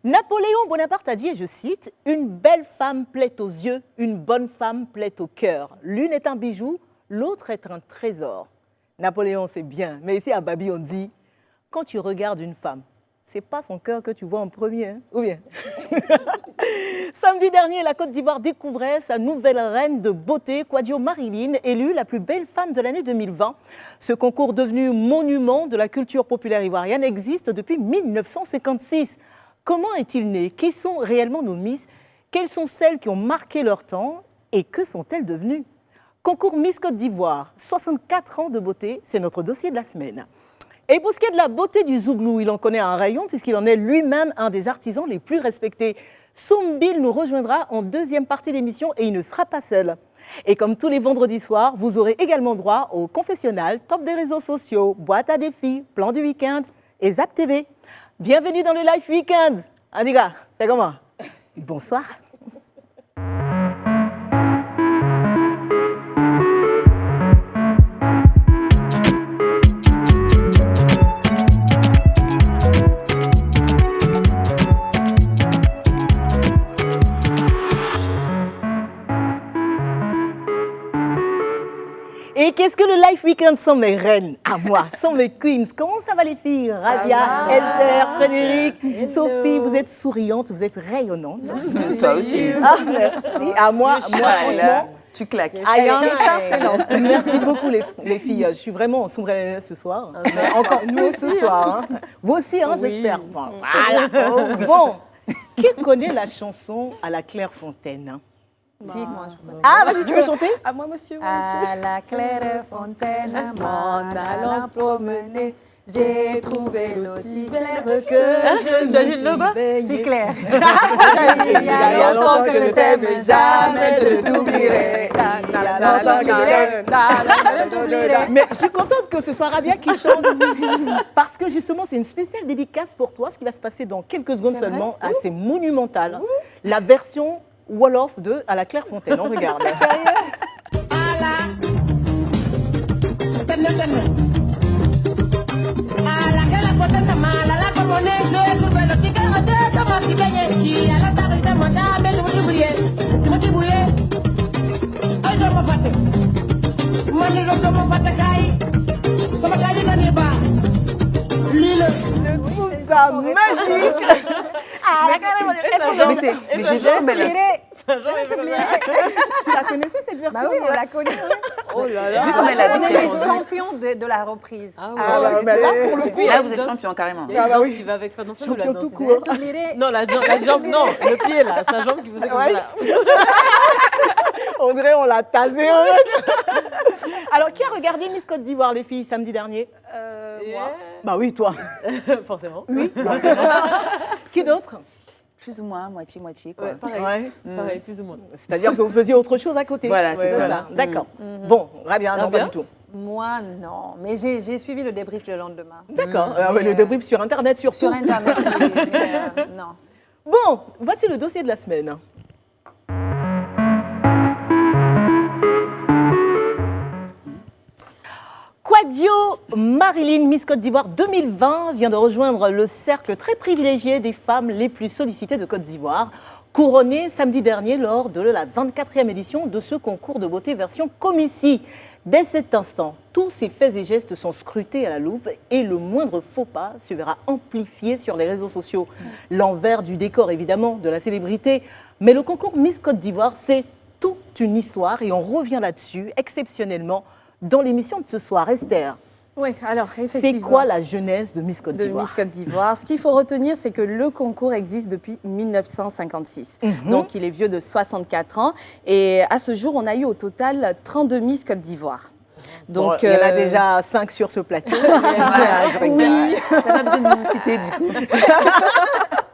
Napoléon Bonaparte a dit, et je cite, « Une belle femme plaît aux yeux, une bonne femme plaît au cœur. L'une est un bijou, l'autre est un trésor. » Napoléon, c'est bien, mais ici à Babi, on dit, quand tu regardes une femme, c'est pas son cœur que tu vois en premier, hein, ou bien? Samedi dernier, la Côte d'Ivoire découvrait sa nouvelle reine de beauté, Kouadio Marilyn, élue la plus belle femme de l'année 2020. Ce concours devenu monument de la culture populaire ivoirienne existe depuis 1956. Comment est-il né? Qui sont réellement nos Miss? Quelles sont celles qui ont marqué leur temps? Et que sont-elles devenues? Concours Miss Côte d'Ivoire, 64 ans de beauté, c'est notre dossier de la semaine. Et pour ce qui est de la beauté du Zouglou, il en connaît un rayon puisqu'il en est lui-même un des artisans les plus respectés. Soumbil nous rejoindra en deuxième partie d'émission et il ne sera pas seul. Et comme tous les vendredis soirs, vous aurez également droit au confessionnal, top des réseaux sociaux, boîte à défis, plan du week-end et Zap TV. Bienvenue dans le Live Weekend. Adiga, c'est comment? Bonsoir. Et qu'est-ce que le Life Weekend sans mes reines, à moi, sans mes queens? Comment ça va les filles? Radia, Esther, Frédéric, Hello. Sophie, vous êtes souriantes, vous êtes rayonnantes. Toi aussi. Ah, merci. À moi franchement, tu claques. Excellente. Merci beaucoup les filles. Je suis vraiment en soumbrelle ce soir. Mais encore nous ce soir. Hein. Vous aussi, hein, j'espère. Bon, voilà. Bon, qui connaît la chanson à la Clairefontaine? Si, moi, je connais. Ah, vas-y, tu veux chanter? À moi, monsieur, À la Clairefontaine, m'en allant promener, j'ai trouvé l'eau si belle que je me suis baignée. Si clair. Il y a longtemps que je t'aime, jamais je t'oublierai. Mais je suis contente que ce soit Rabia qui chante parce que justement c'est une spéciale dédicace pour toi, ce qui va se passer dans quelques secondes seulement. Ah, c'est monumental. La version Wolof de à la Clairefontaine, on regarde. Je trouve ça magique. Mais j'ai jamais Tu la connaissais cette version? Bah oui, on la connaît. Oh là là. vu comme elle a On est été les champions de la reprise. Ah Ah, bah, bah, là, pour le coup, Là, vous êtes champion carrément. Il y a Ah, une bah danse oui. qui va avec Fanon Fadou, champion la tout danse. court. T'oublierai. Non, la jambe, non, le pied là, sa jambe qui vous est comme Ouais. ça. On dirait on l'a tasé. En fait. Alors, qui a regardé Miss Côte d'Ivoire, les filles, samedi dernier? Moi. Bah oui, toi. Forcément. Oui. Qui d'autre? Plus ou moins, moitié-moitié. quoi. Ouais, pareil. Ouais. Pareil, plus ou moins. C'est-à-dire que vous faisiez autre chose à côté. Voilà, c'est ça. D'accord. Bon, Rabia, non, Rabia pas du tout. Moi, non. Mais j'ai suivi le débrief le lendemain. D'accord. Le débrief sur Internet, surtout. Sur Internet, oui, mais non. Bon, voici le dossier de la semaine. Kouadio Marilyn, Miss Côte d'Ivoire 2020, vient de rejoindre le cercle très privilégié des femmes les plus sollicitées de Côte d'Ivoire, couronnée samedi dernier lors de la 24e édition de ce concours de beauté version Comici. Dès cet instant, tous ses faits et gestes sont scrutés à la loupe et le moindre faux pas se verra amplifié sur les réseaux sociaux. L'envers du décor, évidemment, de la célébrité. Mais le concours Miss Côte d'Ivoire, c'est toute une histoire et on revient là-dessus exceptionnellement dans l'émission de ce soir. Esther, Oui, alors c'est effectivement. quoi la genèse de Miss Côte de d'Ivoire? Miss Côte d'Ivoire. Ce qu'il faut retenir, c'est que le concours existe depuis 1956. Donc, il est vieux de 64 ans. Et à ce jour, on a eu au total 32 Miss Côte d'Ivoire. Bon, Donc, il y en a déjà 5 sur ce plateau. Oui. T'as pas besoin de nous citer du coup.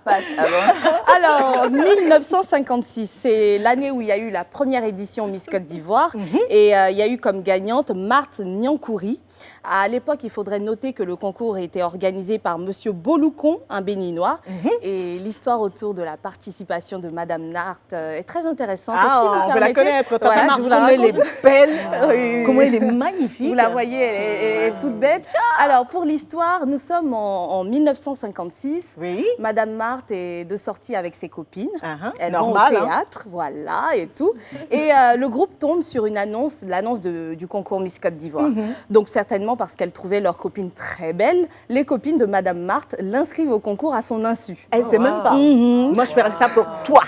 Passe avant. Alors, 1956, c'est l'année où il y a eu la première édition Miss Côte d'Ivoire. Et il y a eu comme gagnante Marthe Nyankouri. À l'époque, il faudrait noter que le concours était organisé par Monsieur Bolucon, un béninois. Et l'histoire autour de la participation de Madame Nart est très intéressante. Et si vous on peut la permettez, connaître. voilà, Tata je vous la Marc, raconte. elle est belle. Comment elle est magnifique. Vous la voyez, elle est toute bête. Alors, pour l'histoire, nous sommes en 1956. Oui. Madame Marthe est de sortie avec ses copines. Elles normal, vont au théâtre, voilà, et tout. Et le groupe tombe sur une annonce, l'annonce du concours Miss Côte d'Ivoire. Donc, certainement parce qu'elles trouvaient leur copine très belle, les copines de Madame Marthe l'inscrivent au concours à son insu. Elle sait même pas. Moi, je ferais ça pour toi.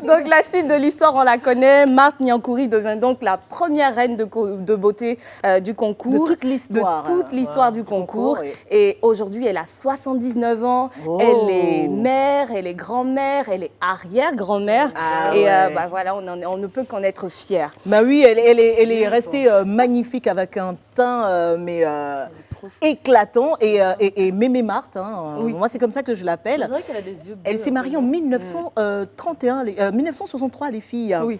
Donc, la suite de l'histoire, on la connaît. Marthe Niankouri devient donc la première reine de beauté du concours. De toute l'histoire. De toute l'histoire du concours. Oui. Et aujourd'hui, elle a 79 ans. Oh. Elle est mère, elle est grand-mère, elle est arrière-grand-mère. Ah et ouais. voilà, on ne peut qu'en être fier. Bah oui, elle est restée magnifique avec un teint éclatant et Mémé Marthe. Moi, c'est comme ça que je l'appelle. C'est vrai qu'elle a des yeux bleus. Elle s'est mariée en 1963, les filles. Oui.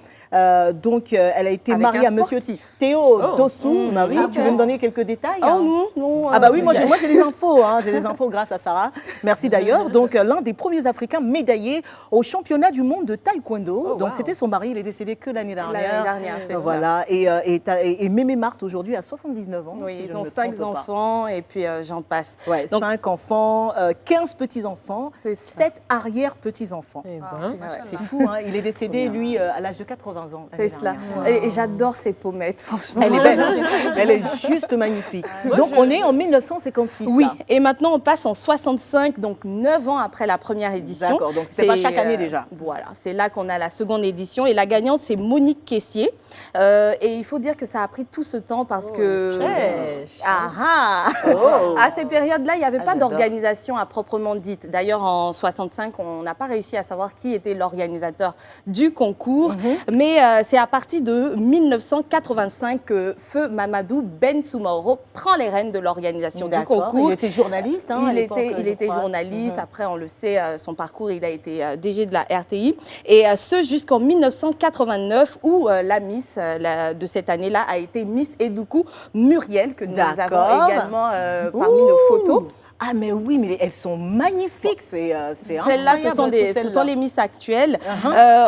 Donc, elle a été Avec mariée un à Monsieur sportif. Théo Dossou. Marie, Ah tu bon veux me donner quelques détails Oh non, non. Ah bah oui, moi j'ai des infos, j'ai des infos grâce à Sarah. Merci d'ailleurs. Donc l'un des premiers Africains médaillés au championnat du monde de taekwondo. Donc c'était son mari, il est décédé que l'année dernière. L'année dernière, c'est ça. Voilà. Et Mémé Marthe aujourd'hui a 79 ans. Oui, si je ils ne ont me 5 trompe pas. enfants et puis j'en passe. Ouais, Donc, 5 enfants, 15 petits-enfants, C'est ça. 7 arrière-petits-enfants. Eh ben, C'est fou, il est décédé, lui, à l'âge de 80 ans. c'est cela. Et j'adore ces pommettes, franchement. Elle est belle, elle est juste magnifique. Donc on est en 1956. Oui, là. et maintenant on passe en 65, donc 9 ans après la première édition. D'accord, donc c'était pas chaque année déjà. Voilà, c'est là qu'on a la seconde édition et la gagnante c'est Monique Caissier. Et il faut dire que ça a pris tout ce temps parce que... fraîche. À ces périodes-là, il n'y avait pas j'adore. d'organisation à proprement dite. D'ailleurs, en 65, on n'a pas réussi à savoir qui était l'organisateur du concours. Mais c'est à partir de 1985 que Feu Mamadou Ben Soumaoro prend les rênes de l'organisation du D'accord. concours. Il était journaliste. à Il l'époque, était, il je était crois. journaliste. Après, on le sait, son parcours, il a été DG de la RTI. Et ce, jusqu'en 1989, où la Miss de cette année-là a été Miss Edoukou Muriel, que nous avons D'accord. également parmi nos photos. Ah mais oui, mais elles sont magnifiques, c'est incroyable. Celles-là, ce sont, toutes ce sont celles-là. les Miss actuelles.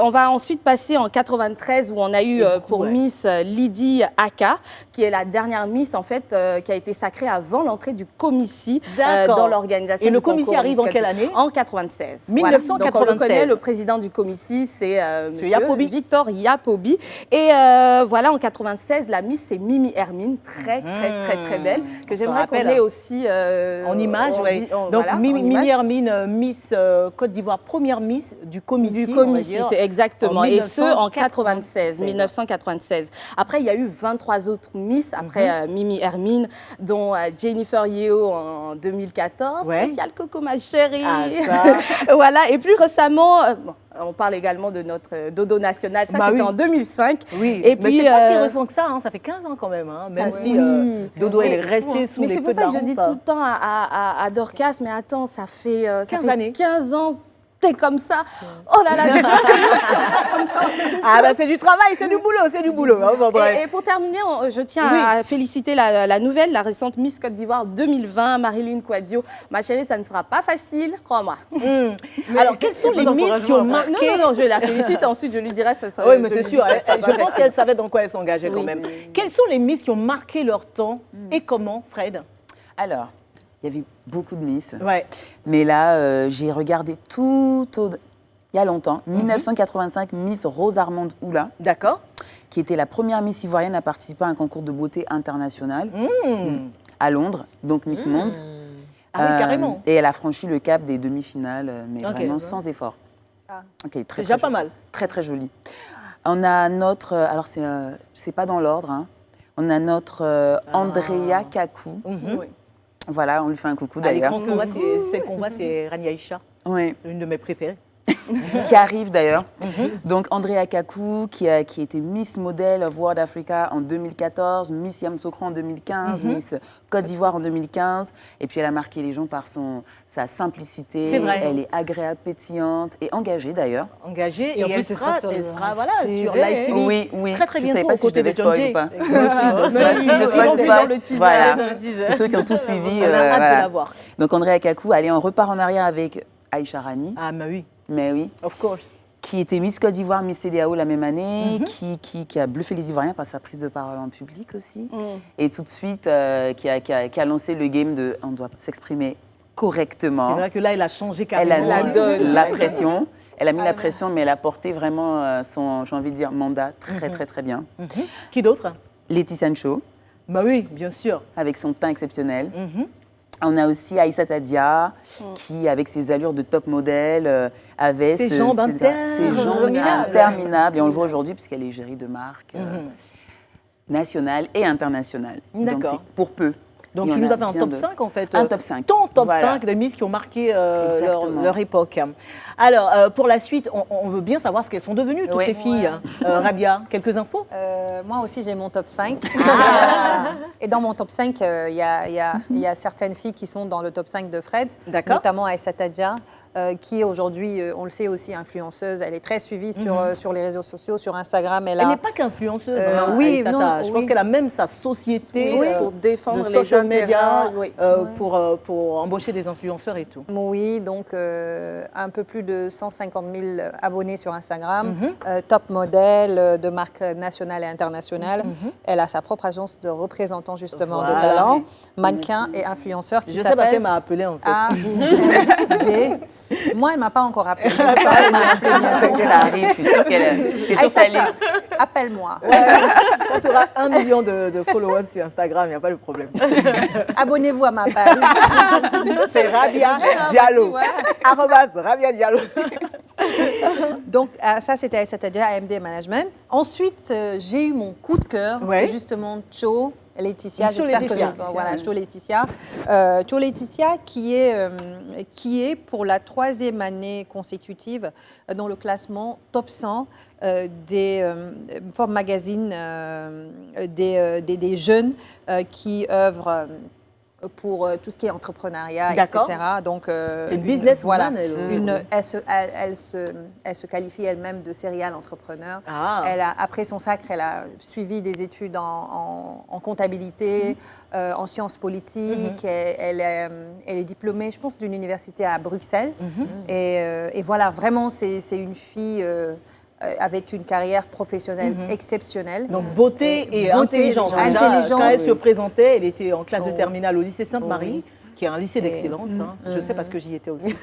On va ensuite passer en 93 où on a eu pour ouais. Miss Lydie Aka, qui est la dernière Miss en fait qui a été sacrée avant l'entrée du comici D'accord. dans l'organisation. Et le du concours comici arrive Miss en quelle Côte année En 96. 1996. Donc on le connaît, le président du comici, c'est Monsieur Yapobi. Victor Yapobi. Et voilà, en 96, la Miss c'est Mimi Hermine, très belle, que On se j'aimerais qu'on rappelle. ait aussi En image, oui. Donc voilà, en Mimi image. Hermine, Miss Côte d'Ivoire, première Miss du comici. Du on va comici, dire. c'est exactement. En Et ce, en 1996. 1996. Après, il y a eu 23 autres Miss, après Mimi Hermine, dont Jennifer Yeo en 2014, Ouais. spécial Coco ma chérie. Ah, Voilà. Et plus récemment, on parle également de notre dodo national, ça Bah c'était oui. en 2005. Oui, Et mais puis, c'est pas si récent que ça, ça fait 15 ans quand même, même Ça, si oui. Dodo elle est restée sous Mais les c'est feux pour de ça la que je dis rampe. tout le temps à Dorcas, mais attends, ça fait 15 années. 15 ans, t'es comme ça. Oh là là, j'espère que Ah bah c'est du travail, c'est du boulot, c'est du boulot. Bon, bref. Et pour terminer, je tiens Oui. à féliciter la nouvelle, la récente Miss Côte d'Ivoire 2020, Marilyn Kouadio. Ma chérie, ça ne sera pas facile, crois-moi. Alors quelles sont les Miss qui ont marqué Non, je la félicite, ensuite je lui dirai ça sera. Oui, mais je c'est lui sûr. dis, ça sera Je pas pense facile. qu'elle savait dans quoi elle s'engageait quand Oui. même. Quelles sont les Miss qui ont marqué leur temps et comment, Fred? Alors, il y avait beaucoup de Miss. Ouais. Mais là, j'ai regardé il y a longtemps, 1985, Miss Rose Armande Oula, D'accord. qui était la première Miss ivoirienne à participer à un concours de beauté international à Londres, donc Miss Monde. Ah oui, carrément. Et elle a franchi le cap des demi-finales, mais Ok. vraiment sans effort. Ok, très, C'est très déjà pas jolie. mal. Très, très jolie. On a notre... alors, c'est pas dans l'ordre. Hein. On a notre Andrea Kakou. Oui. Voilà, on lui fait un coucou À l'écran, d'ailleurs. ce qu'on voit, celle qu'on voit, c'est Rani Aïcha, Oui. une de mes préférées. qui arrive d'ailleurs. Donc Andrea Kakou, qui était Miss Model of World Africa en 2014, Miss Yamoussoukro en 2015, Miss Côte d'Ivoire en 2015. Et puis elle a marqué les gens par sa simplicité. C'est vrai. Elle est agréable, pétillante et engagée d'ailleurs. Engagée. Et en Et plus, elle c'est sera, ça sur elle le sera voilà, CV. sur Live TV. Oui, oui. Très, très Je savais bientôt pas aux si je côtés devais de John spoil Jay. ou pas. Ils l'ont vu pas. dans le teaser. Voilà. dans le teaser. Pour ceux qui ont tout suivi. On a hâte voilà. de la voir. Donc Andrea Kakou, allez, on repart en arrière avec Aïcha Rani, Ah, mais oui, mais oui, of course. qui était Miss Côte d'Ivoire, Miss CDAO la même année, qui a bluffé les Ivoiriens par sa prise de parole en public aussi. Et tout de suite, qui a lancé le game de on doit s'exprimer correctement. C'est vrai que là, elle a changé Elle a carrément. mis la pression. Elle a mis la pression, mais elle a porté vraiment son, j'ai envie de dire, mandat très, très, très bien. Qui d'autre? Laetitia Ncho, Bah oui, bien sûr. avec son teint exceptionnel. On a aussi Aïssata Dia, qui, avec ses allures de top modèle, avait Ses jambes interminables. interminables. Et on le voit aujourd'hui, puisqu'elle est gérée de marques nationales et internationales. Donc D'accord. c'est pour peu. Donc Il y tu en nous a as fait un bien top de- 5 en fait. Un top 5. Ton top Voilà. 5 des Miss qui ont marqué Exactement. leur époque. Alors, pour la suite, on veut bien savoir ce qu'elles sont devenues, toutes Ouais. ces filles. Rabia, quelques infos? Moi aussi, j'ai mon top 5. Et dans mon top 5, il y a certaines filles qui sont dans le top 5 de Fred, D'accord. notamment Aïssata Dia, qui est aujourd'hui, on le sait aussi, influenceuse. Elle est très suivie sur les réseaux sociaux, sur Instagram. Elle n'est pas qu'influenceuse, oui, Aïssata. non, Je oui. pense qu'elle a même sa société Oui, pour défendre de les social media, intérêts, oui. pour embaucher des influenceurs et tout. Oui, donc un peu plus de 150 000 abonnés sur Instagram, top modèle de marques nationales et internationales. Elle a sa propre agence de représentants justement Voilà. de talent, mannequins et influenceurs qui Je sais parce qu'elle s'appelle m'a appelé en fait. AUMD. Moi, elle ne m'a pas encore appelé. Elle m'a appelé bientôt. Ça arrive, je suis sûre qu'elle est sur sa Aïssata, liste. appelle-moi. Quand tu auras 1 million de followers sur Instagram, il n'y a pas de problème. Abonnez-vous à ma page. C'est Rabia Diallo. Arrobas Rabia Diallo. Donc, ça, c'était Aïssata Dia, AMD Management. Ensuite, j'ai eu mon coup de cœur. Ouais. C'est justement Cho Laetitia. Cho J'espère Laetitia. que voilà, Cho Laetitia. Cho Laetitia, qui est pour la 3e année consécutive dans le classement top 100 des Forbes Magazine des jeunes qui œuvrent pour tout ce qui est entrepreneuriat, D'accord. etc. Donc, C'est une businesswoman, voilà, elle. elle se qualifie elle-même de serial entrepreneur. Ah. Après son sacre, elle a suivi des études en comptabilité, en sciences politiques. Elle est diplômée, je pense, d'une université à Bruxelles. Et voilà, vraiment, c'est une fille avec une carrière professionnelle exceptionnelle. Donc beauté et Beauté, intelligence. Déjà, intelligence. quand elle se présentait, elle était en classe de terminale au lycée Sainte-Marie, Oui. qui est un lycée d'excellence. Hein. Je sais parce que j'y étais aussi.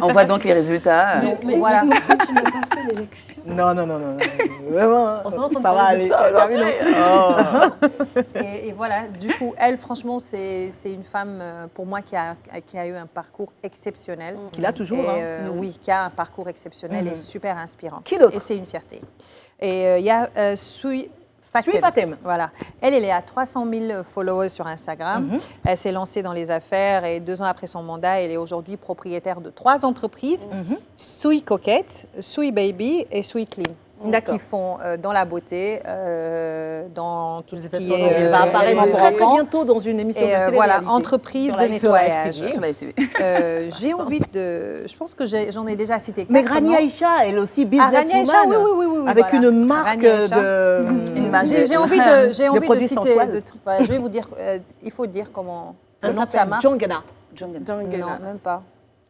On voit donc les résultats. Voilà. Non. Vraiment, On s'en entend ça va aller. Et voilà, du coup, elle, franchement, c'est une femme, pour moi, qui a eu un parcours exceptionnel. Qu'il a toujours. Et, Hein. oui, qui a un parcours exceptionnel et super inspirant. Qui d'autre? Et c'est une fierté. Et il y a Soui Fatem. Soui Fatem. Voilà. Elle est à 300 000 followers sur Instagram. Elle s'est lancée dans les affaires et 2 ans après son mandat, elle est aujourd'hui propriétaire de 3 entreprises. Soui Coquette, Soui Baby et Soui Clean. D'accord. Qui font dans la beauté, dans tout ce qui Elle est va apparaître événements pour très, très enfants. bientôt dans une émission de Et télé-réalité. voilà, entreprise Sur de la nettoyage. FTV. Sur la TV. J'ai envie de... Je pense que j'en ai déjà cité 4. Mais Rania Aïcha, elle aussi businesswoman. Rania Aïcha, oui, Avec voilà. une marque Rania Aïcha. de... Une marque J'ai envie de produits citer... sensuels. voilà, je vais vous dire, il faut dire comment... Ça Le nom de sa s'appelle marque. Jongana. Non, même pas.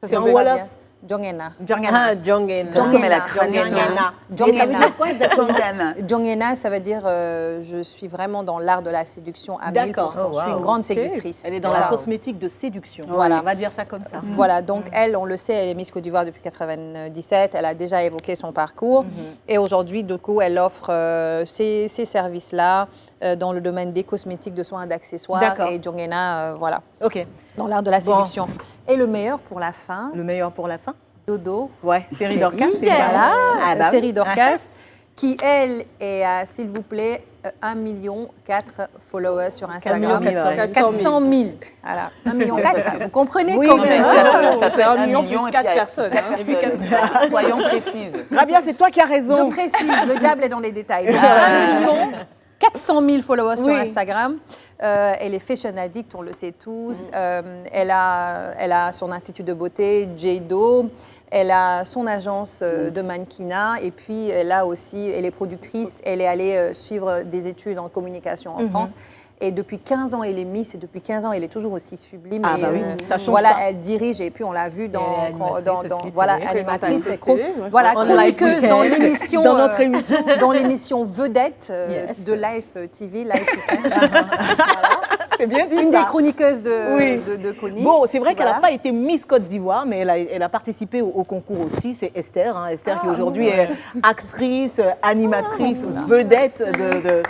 C'est Je en vais pas Wolof. dire. Jongena. Jongana. Jongena. Comme elle a crâné Jongana. son Et ça veut dire quoi exactement? Jongana. Jongena, ça veut dire je suis vraiment dans l'art de la séduction à 1000%. D'accord. Je suis une grande séductrice. Elle est dans C'est la ça. cosmétique de séduction. Voilà. On va dire ça comme ça. Voilà, donc elle, on le sait, elle est Miss Côte d'Ivoire depuis 1997. Elle a déjà évoqué son parcours. Et aujourd'hui, du coup, elle offre ces services-là dans le domaine des cosmétiques, de soins, d'accessoires. D'accord. Et Jongena, voilà, Ok. dans l'art de la Bon. séduction. Et le meilleur pour la fin, Le meilleur pour la fin? Dodo. Ouais, série Chérie, Dorcas. voilà, Ah bah oui. série Dorcas, qui, elle, est, s'il vous plaît, 1,4 million followers sur Instagram. 400 000. Voilà, 1,4 million, vous comprenez Oui, quand mais même. Ça fait 1 million et plus puis 4 il y a personnes. personnes. Soyons précises. Rabia, c'est toi qui as Je raison. précise, le diable est dans les détails. 1 million 400 000 followers sur Oui. Instagram. Elle est fashion addict, on le sait tous. Elle a son institut de beauté, Jado. Elle a son agence de mannequinat. Et puis, elle est productrice. Elle est allée suivre des études en communication en France. Et depuis 15 ans, elle est Miss. Et depuis 15 ans, elle est toujours aussi sublime. Ah et, bah oui, ça change voilà, pas. elle dirige. Et puis, on l'a vu dans... elle est animatrice aussi, voilà, télé. animatrice. Présentatrice et cro- télé, ouais. voilà, En live chroniqueuse weekend. dans l'émission... Dans notre émission. dans l'émission Vedette Yes. de Live TV, Live Weekend. C'est bien dit Une ça. des chroniqueuses Oui. de Connie. Bon, c'est vrai qu'elle n'a Voilà. pas été Miss Côte d'Ivoire, mais elle a participé au concours aussi. C'est Esther, Esther qui aujourd'hui est actrice, animatrice, vedette de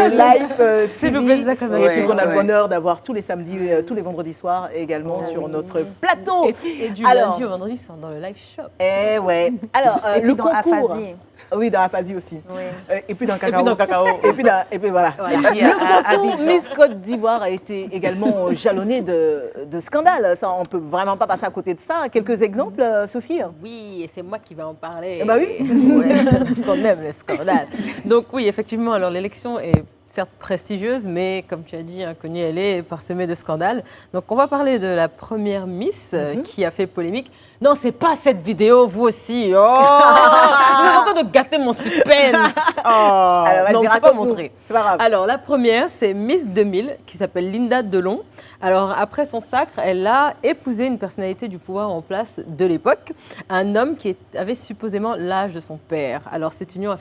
Live S'il vous TV. plaît, des acclamations. Et puis qu'on a le Ouais. bonheur d'avoir tous les samedis, tous les vendredis soirs également sur notre plateau. Et du Alors, lundi au vendredi, c'est dans le live shop. Eh ouais. Alors, Et puis le dans concours. Aphasie. Oui, dans Aphasie aussi. Oui. Et puis dans Et Cacao. puis dans Cacao. Et puis voilà. Et puis à Le concours Abidjan. Miss Côte d'Ivoire a été également jalonné de scandales. Ça, on ne peut vraiment pas passer à côté de ça. Quelques exemples, Sophie? Oui, et c'est moi qui vais en parler. Eh ben oui. Parce qu'on aime les scandales. Donc oui, effectivement, alors l'élection est certes prestigieuse, mais comme tu as dit, inconnue, elle est parsemée de scandales. Donc on va parler de la première Miss qui a fait polémique. Non, c'est pas cette vidéo, vous aussi. Oh, vous êtes en train de gâter mon suspense. Alors, vas-y, non, on ne peut pas raconte-nous. montrer. C'est pas grave. Alors, la première, c'est Miss 2000, qui s'appelle Linda Delon. Alors, après son sacre, elle a épousé une personnalité du pouvoir en place de l'époque, un homme qui avait supposément l'âge de son père. Alors, cette union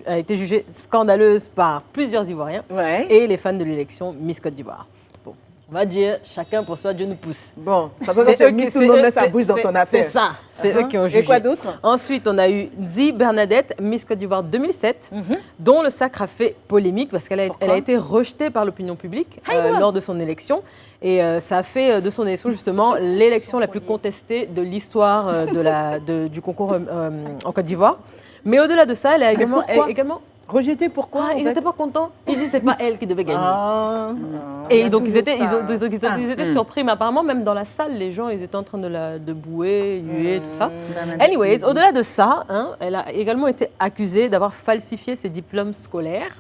a été jugée scandaleuse par plusieurs Ivoiriens Ouais. et les fans de l'élection Miss Côte d'Ivoire. Bon, on va dire, chacun pour soi, Dieu nous pousse. Bon, de toute façon, quand tu es Miss, tout le monde met sa bouche dans ton affaire. C'est ça, c'est eux qui ont jugé. Et quoi d'autre? Ensuite, on a eu Zi Bernadette, Miss Côte d'Ivoire 2007, dont le sacre a fait polémique parce qu'elle a été rejetée par l'opinion publique lors de son élection. Et ça a fait de son élection, justement, l'élection la plus contestée de l'histoire du concours en Côte d'Ivoire. Mais au-delà de ça, elle a également Rejeté, pourquoi? ils n'étaient pas contents. Ils disent que ce n'est pas elle qui devait gagner. Ah. Et donc ils étaient Ah. surpris, mais apparemment même dans la salle, les gens ils étaient en train de bouer, huer, tout ça. Anyways, au-delà de ça, elle a également été accusée d'avoir falsifié ses diplômes scolaires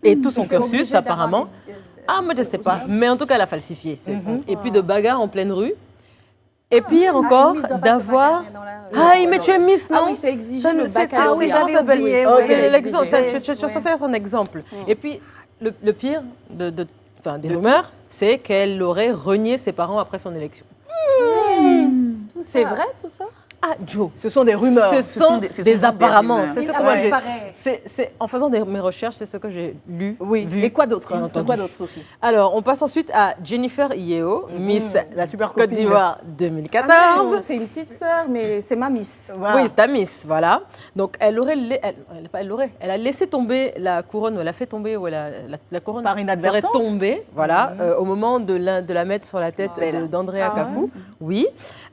et tout son C'est obligé cursus d'avoir apparemment. des- Ah, moi je ne sais pas, mais en tout cas elle a falsifié. Et puis de bagarres en pleine rue. Et pire encore, une Miss doit pas se d'avoir... bagarrer dans la- Ah, mais tu es Miss, non? Ah oui, c'est exigé Ça le ne- c'est- baccalauréat. ah oui, j'avais comment ça s'appelle? oublié, Ok, oui, c'est c'est l'exemple, exigé. tu es censé être un exemple. Et puis, le pire des rumeurs, c'est qu'elle aurait renié ses parents après son élection. C'est vrai tout ça? Ah, Joe. Ce sont des rumeurs. Ce sont des apparemment. rumeurs. C'est ce Il que moi j'ai. apparaît. En faisant mes recherches, c'est ce que j'ai lu. Oui. vu Et quoi d'autre? et entendu. Quoi d'autre, Sophie? Alors, on passe ensuite à Jennifer Yeo, Miss La super Côte copine. d'Ivoire Ah 2014. non, c'est une petite sœur, mais c'est ma miss. Voilà. Oui, ta Miss, voilà. Donc, elle a laissé tomber la couronne, ou elle a fait tomber, ou la couronne Par serait inadvertance. tombée, voilà, au moment de la mettre sur la tête d'Andrea Kakou. Oui.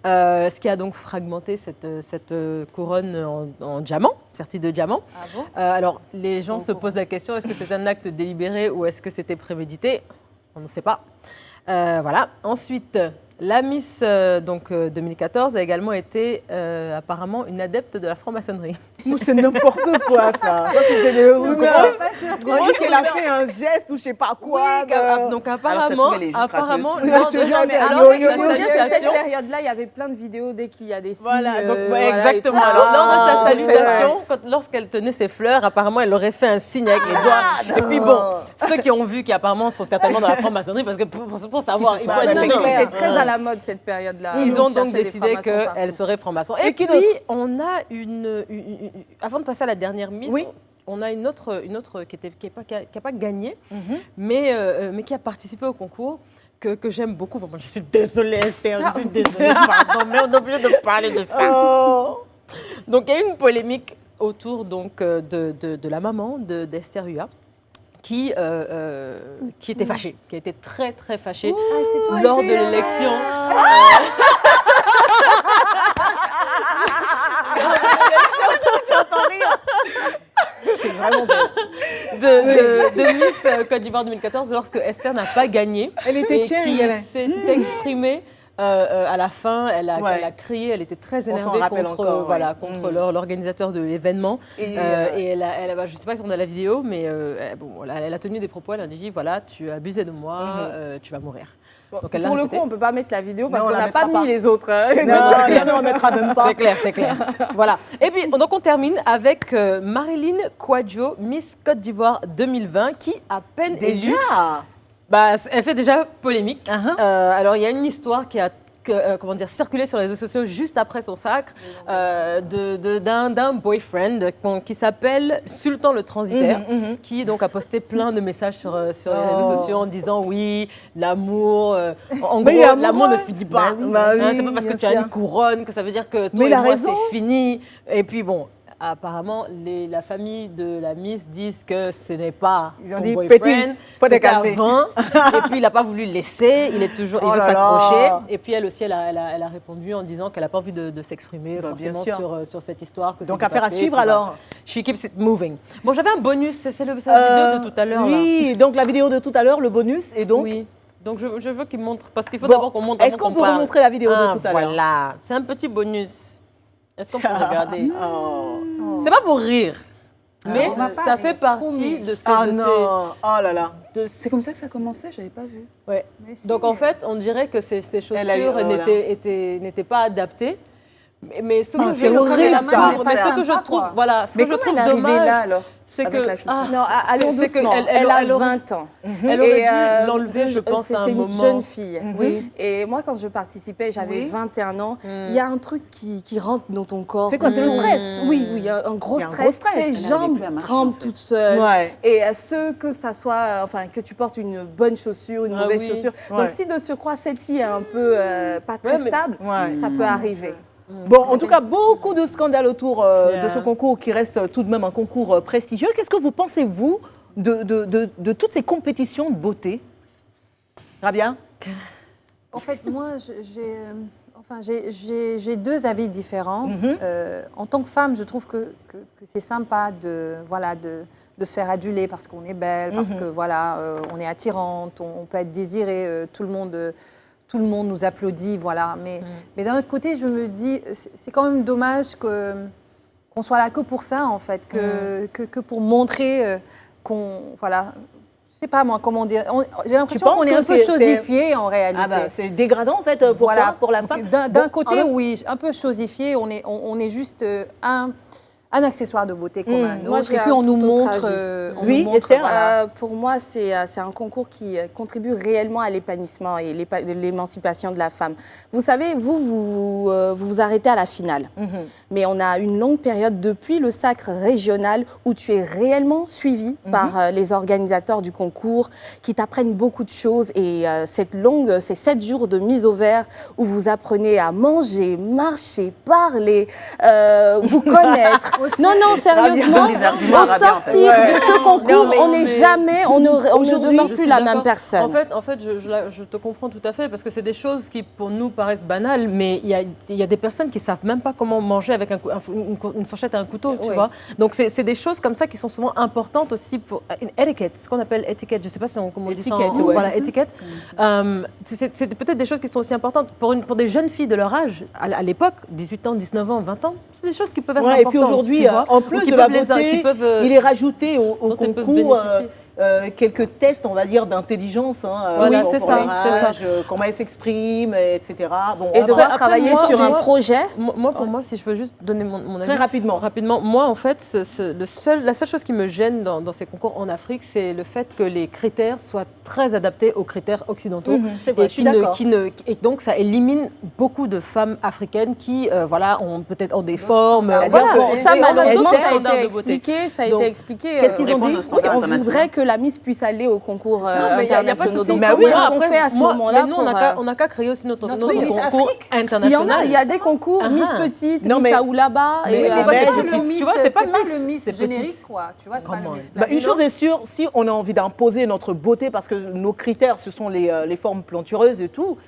Ce qui a donc fragmenté cette couronne en diamant, sertie de diamant. Ah bon? Alors, les gens se posent la question, est-ce que c'est un acte délibéré ou est-ce que c'était prémédité? On ne sait pas. Voilà. Ensuite, la Miss 2014 a également été apparemment une adepte de la franc-maçonnerie. C'est n'importe quoi, ça. Ça, c'était des rumeurs. Non, On dit qu'elle a fait un geste ou je sais pas quoi. Donc Alors, ça se apparemment, trouve, elle est juste apparemment, rappeuse. lors Je de te jure, mais elle alors, est avec sa yo-yo. Faut dire que cette salutation, période-là, il y avait plein de vidéos dès qu'il y a des signes. voilà, donc, voilà, exactement. et tout. Alors, lors de sa Ah, salutation, lorsqu'elle tenait ses fleurs, apparemment, elle aurait fait un signe avec les doigts. Et puis bon, ceux qui ont vu, qui apparemment sont certainement dans la franc-maçonnerie, parce que pour savoir, il faut pas, être mais Non, c'est dedans. clair. c'était très à la mode cette période-là. Ils On ont donc cherchait des décidé francs-maçons partout. qu'elle serait franc-maçon. Et Et qui puis, d'autre? on a avant de passer à la dernière mise, Oui. on a une autre qui n'a pas gagné, mais qui a participé au concours, que j'aime beaucoup. Bon, je suis désolée, Esther, je suis désolée, pardon, mais on est obligé de parler de ça. Oh. Donc, il y a eu une polémique autour donc, de la maman d'Esther Hua, qui était fâchée, qui était très, très fâchée lors de l'élection. C'est vraiment belle. de Miss Côte d'Ivoire 2014 lorsque Esther n'a pas gagné. Elle était et tiens, qui elle. s'est exprimée à la fin, elle a crié, elle était très On s'en énervée rappelle contre, encore, voilà, ouais. contre l'organisateur de l'événement. Et, Et elle a, je ne sais pas si on a la vidéo, mais elle a tenu des propos, elle a dit, voilà, tu as abusé de moi, tu vas mourir. Donc, elle l'a Pour le répété. coup, on ne peut pas mettre la vidéo parce Non, on qu'on la n'a pas mettra mis pas. les autres. Non, on ne mettra même pas. C'est clair. Voilà. Et puis, donc on termine avec Marilyn Kouadio, Miss Côte d'Ivoire 2020, qui à peine élue, Déjà elle fait déjà polémique. Alors, il y a une histoire qui a circulé sur les réseaux sociaux juste après son sacre d'un boyfriend qui s'appelle Sultan le Transitaire, qui donc a posté plein de messages sur les réseaux sociaux en disant oui, l'amour, en Mais gros, l'amour ne finit pas. Bah oui, C'est pas parce que bien tu as sûr. une couronne que ça veut dire que toi Mais et il a moi raison. c'est fini. Et puis bon, apparemment, la famille de la Miss disent que ce n'est pas Ils ont son dit, boyfriend. petit, faut C'était à décalmer. 20. Et puis, il n'a pas voulu le laisser. Il Oh veut là s'accrocher. là. Et puis, elle aussi, elle a répondu en disant qu'elle n'a pas envie de s'exprimer Bah, bien forcément sur cette histoire. Que Donc, c'est affaire à passé, suivre, puis voilà. alors. She keeps it moving. Bon, j'avais un bonus. C'est la vidéo de tout à l'heure. Oui, donc la vidéo de tout à l'heure, le bonus, et Là. donc Oui. Donc, je veux qu'il montre. Parce qu'il faut Bon, d'abord qu'on montre. est-ce avant qu'on peut parle. remontrer la vidéo de tout à l'heure? Voilà. C'est un petit bonus. Est-ce qu'on peut regarder? Oh. C'est pas pour rire. Mais on va pas ça rire. fait partie de ces... Ah de non, oh là là. ces- de C'est comme ça que ça commençait, j'avais pas vu. Ouais. Mais si. Donc en fait, on dirait que ces chaussures Elle a eu- voilà. n'étaient pas adaptées. Mais ce que Ah, je, c'est le- horrible, mais ça. ce que je Sympa, trouve, quoi. voilà, ce Mais que je comment trouve elle est arrivée dommage, là alors c'est avec que la chaussure Non, allons c'est que doucement. elle Elle a aurait- 20 ans. elle aurait Et, dû l'enlever, je pense, à un C'est moment. une jeune fille. Oui. Et moi, quand je participais, j'avais Oui. 21 ans. Il y a un truc qui rentre dans ton corps. C'est quoi, c'est le stress? Oui, il y a un gros Il y a un stress. gros stress. Tes Elle arrivait jambes plus à marcher, tremblent en fait. toutes seules. Ouais. Et que ça soit, que tu portes une bonne chaussure, une Ah mauvaise oui. chaussure. Ouais. Donc, si de surcroît, celle-ci est un peu pas très Ouais, mais- stable, Ouais. ça peut arriver. Bon, en tout cas, beaucoup de scandales autour Yeah. de ce concours qui reste tout de même un concours prestigieux. Qu'est-ce que vous pensez, vous, de toutes ces compétitions de beauté? Rabia? En fait, moi, j'ai deux avis différents. En tant que femme, je trouve que c'est sympa de se faire aduler parce qu'on est belle, parce que on est attirante, on peut être désirée, tout le monde nous applaudit, voilà. Mais d'un autre côté, je me dis, c'est quand même dommage qu'on soit là que pour ça, en fait, que pour montrer je sais pas moi, comment dire. J'ai l'impression penses qu'on est que un peu c'est- chosifié en réalité. Ah bah, c'est dégradant, en fait, pour toi, pour la femme. D'un Bon, côté, alors- oui, un peu chosifié. On est juste un accessoire de beauté comme un Moi, autre. j'ai Et puis un on nous tout autre montre. avis. Oui, Esther voilà. Pour moi, c'est un concours qui contribue réellement à l'épanouissement et l'émancipation de la femme. Vous savez, vous arrêtez à la finale. Mais on a une longue période depuis le sacre régional où tu es réellement suivi par les organisateurs du concours qui t'apprennent beaucoup de choses. Et ces 7 jours de mise au vert où vous apprenez à manger, marcher, parler, vous connaître. Non, sérieusement, Des arguments au rabiats, en fait. sortir de ce concours, Non, mais- on n'est jamais, on ne Aujourd'hui, demeure je plus suis la d'accord. même personne. En fait, je te comprends tout à fait parce que c'est des choses qui, pour nous, paraissent banales, mais il y a des personnes qui savent même pas comment manger avec une fourchette et un couteau, tu Oui. vois. Donc, c'est des choses comme ça qui sont souvent importantes aussi pour une étiquette, ce qu'on appelle étiquette. Je sais pas si comment on dit ça. Étiquette, ouais. Voilà, étiquette. C'est peut-être des choses qui sont aussi importantes pour des jeunes filles de leur âge, à l'époque, 18 ans, 19 ans, 20 ans. C'est des choses qui peuvent être Ouais, et importantes. puis aujourd'hui, tu vois, en ou plus qui de la peuvent les- beauté, qui peuvent, il est rajouté au dont elles peuvent concours bénéficier. quelques tests, on va dire, d'intelligence. Voilà, pour c'est ça, leur c'est ça. âge, comment elle s'exprime, etc. Bon, Et après- devoir travailler moi- sur un moi- projet. Pour moi, si je peux juste donner mon avis. Très rapidement. Moi, en fait, la seule chose qui me gêne dans ces concours en Afrique, c'est le fait que les critères soient très adaptés aux critères occidentaux. C'est vrai, Et je suis d'accord. et donc, ça élimine beaucoup de femmes africaines qui, ont peut-être des formes. standards. Voilà. Bon, Ça, Et malheureusement, Esther, ça a standards été de beauté. expliqué. Ça a Donc, été expliqué. qu'est-ce qu'ils ont répondre dit? aux standards On internationaux. voudrait que la Miss puisse aller au concours Non, mais il y a pas de internationaux. souci. Donc, Mais comment oui, est-ce qu'on après, fait à ce moi, moment-là mais nous, pour, on n'a qu'à créer aussi notre Notre Miss concours Afrique. Il y en international. a, il y a des concours, Ah. Miss Petite, Non, Miss mais- Aoulaba. mais- et, mais pas c'est des pas petites, le Miss, tu vois, c'est pas le Miss, Miss c'est générique, petite. quoi. Tu vois, c'est pas Comment le Miss. Bah, une Platino. chose est sûre, si on a envie d'imposer notre beauté, parce que nos critères, ce sont les formes plantureuses et tout,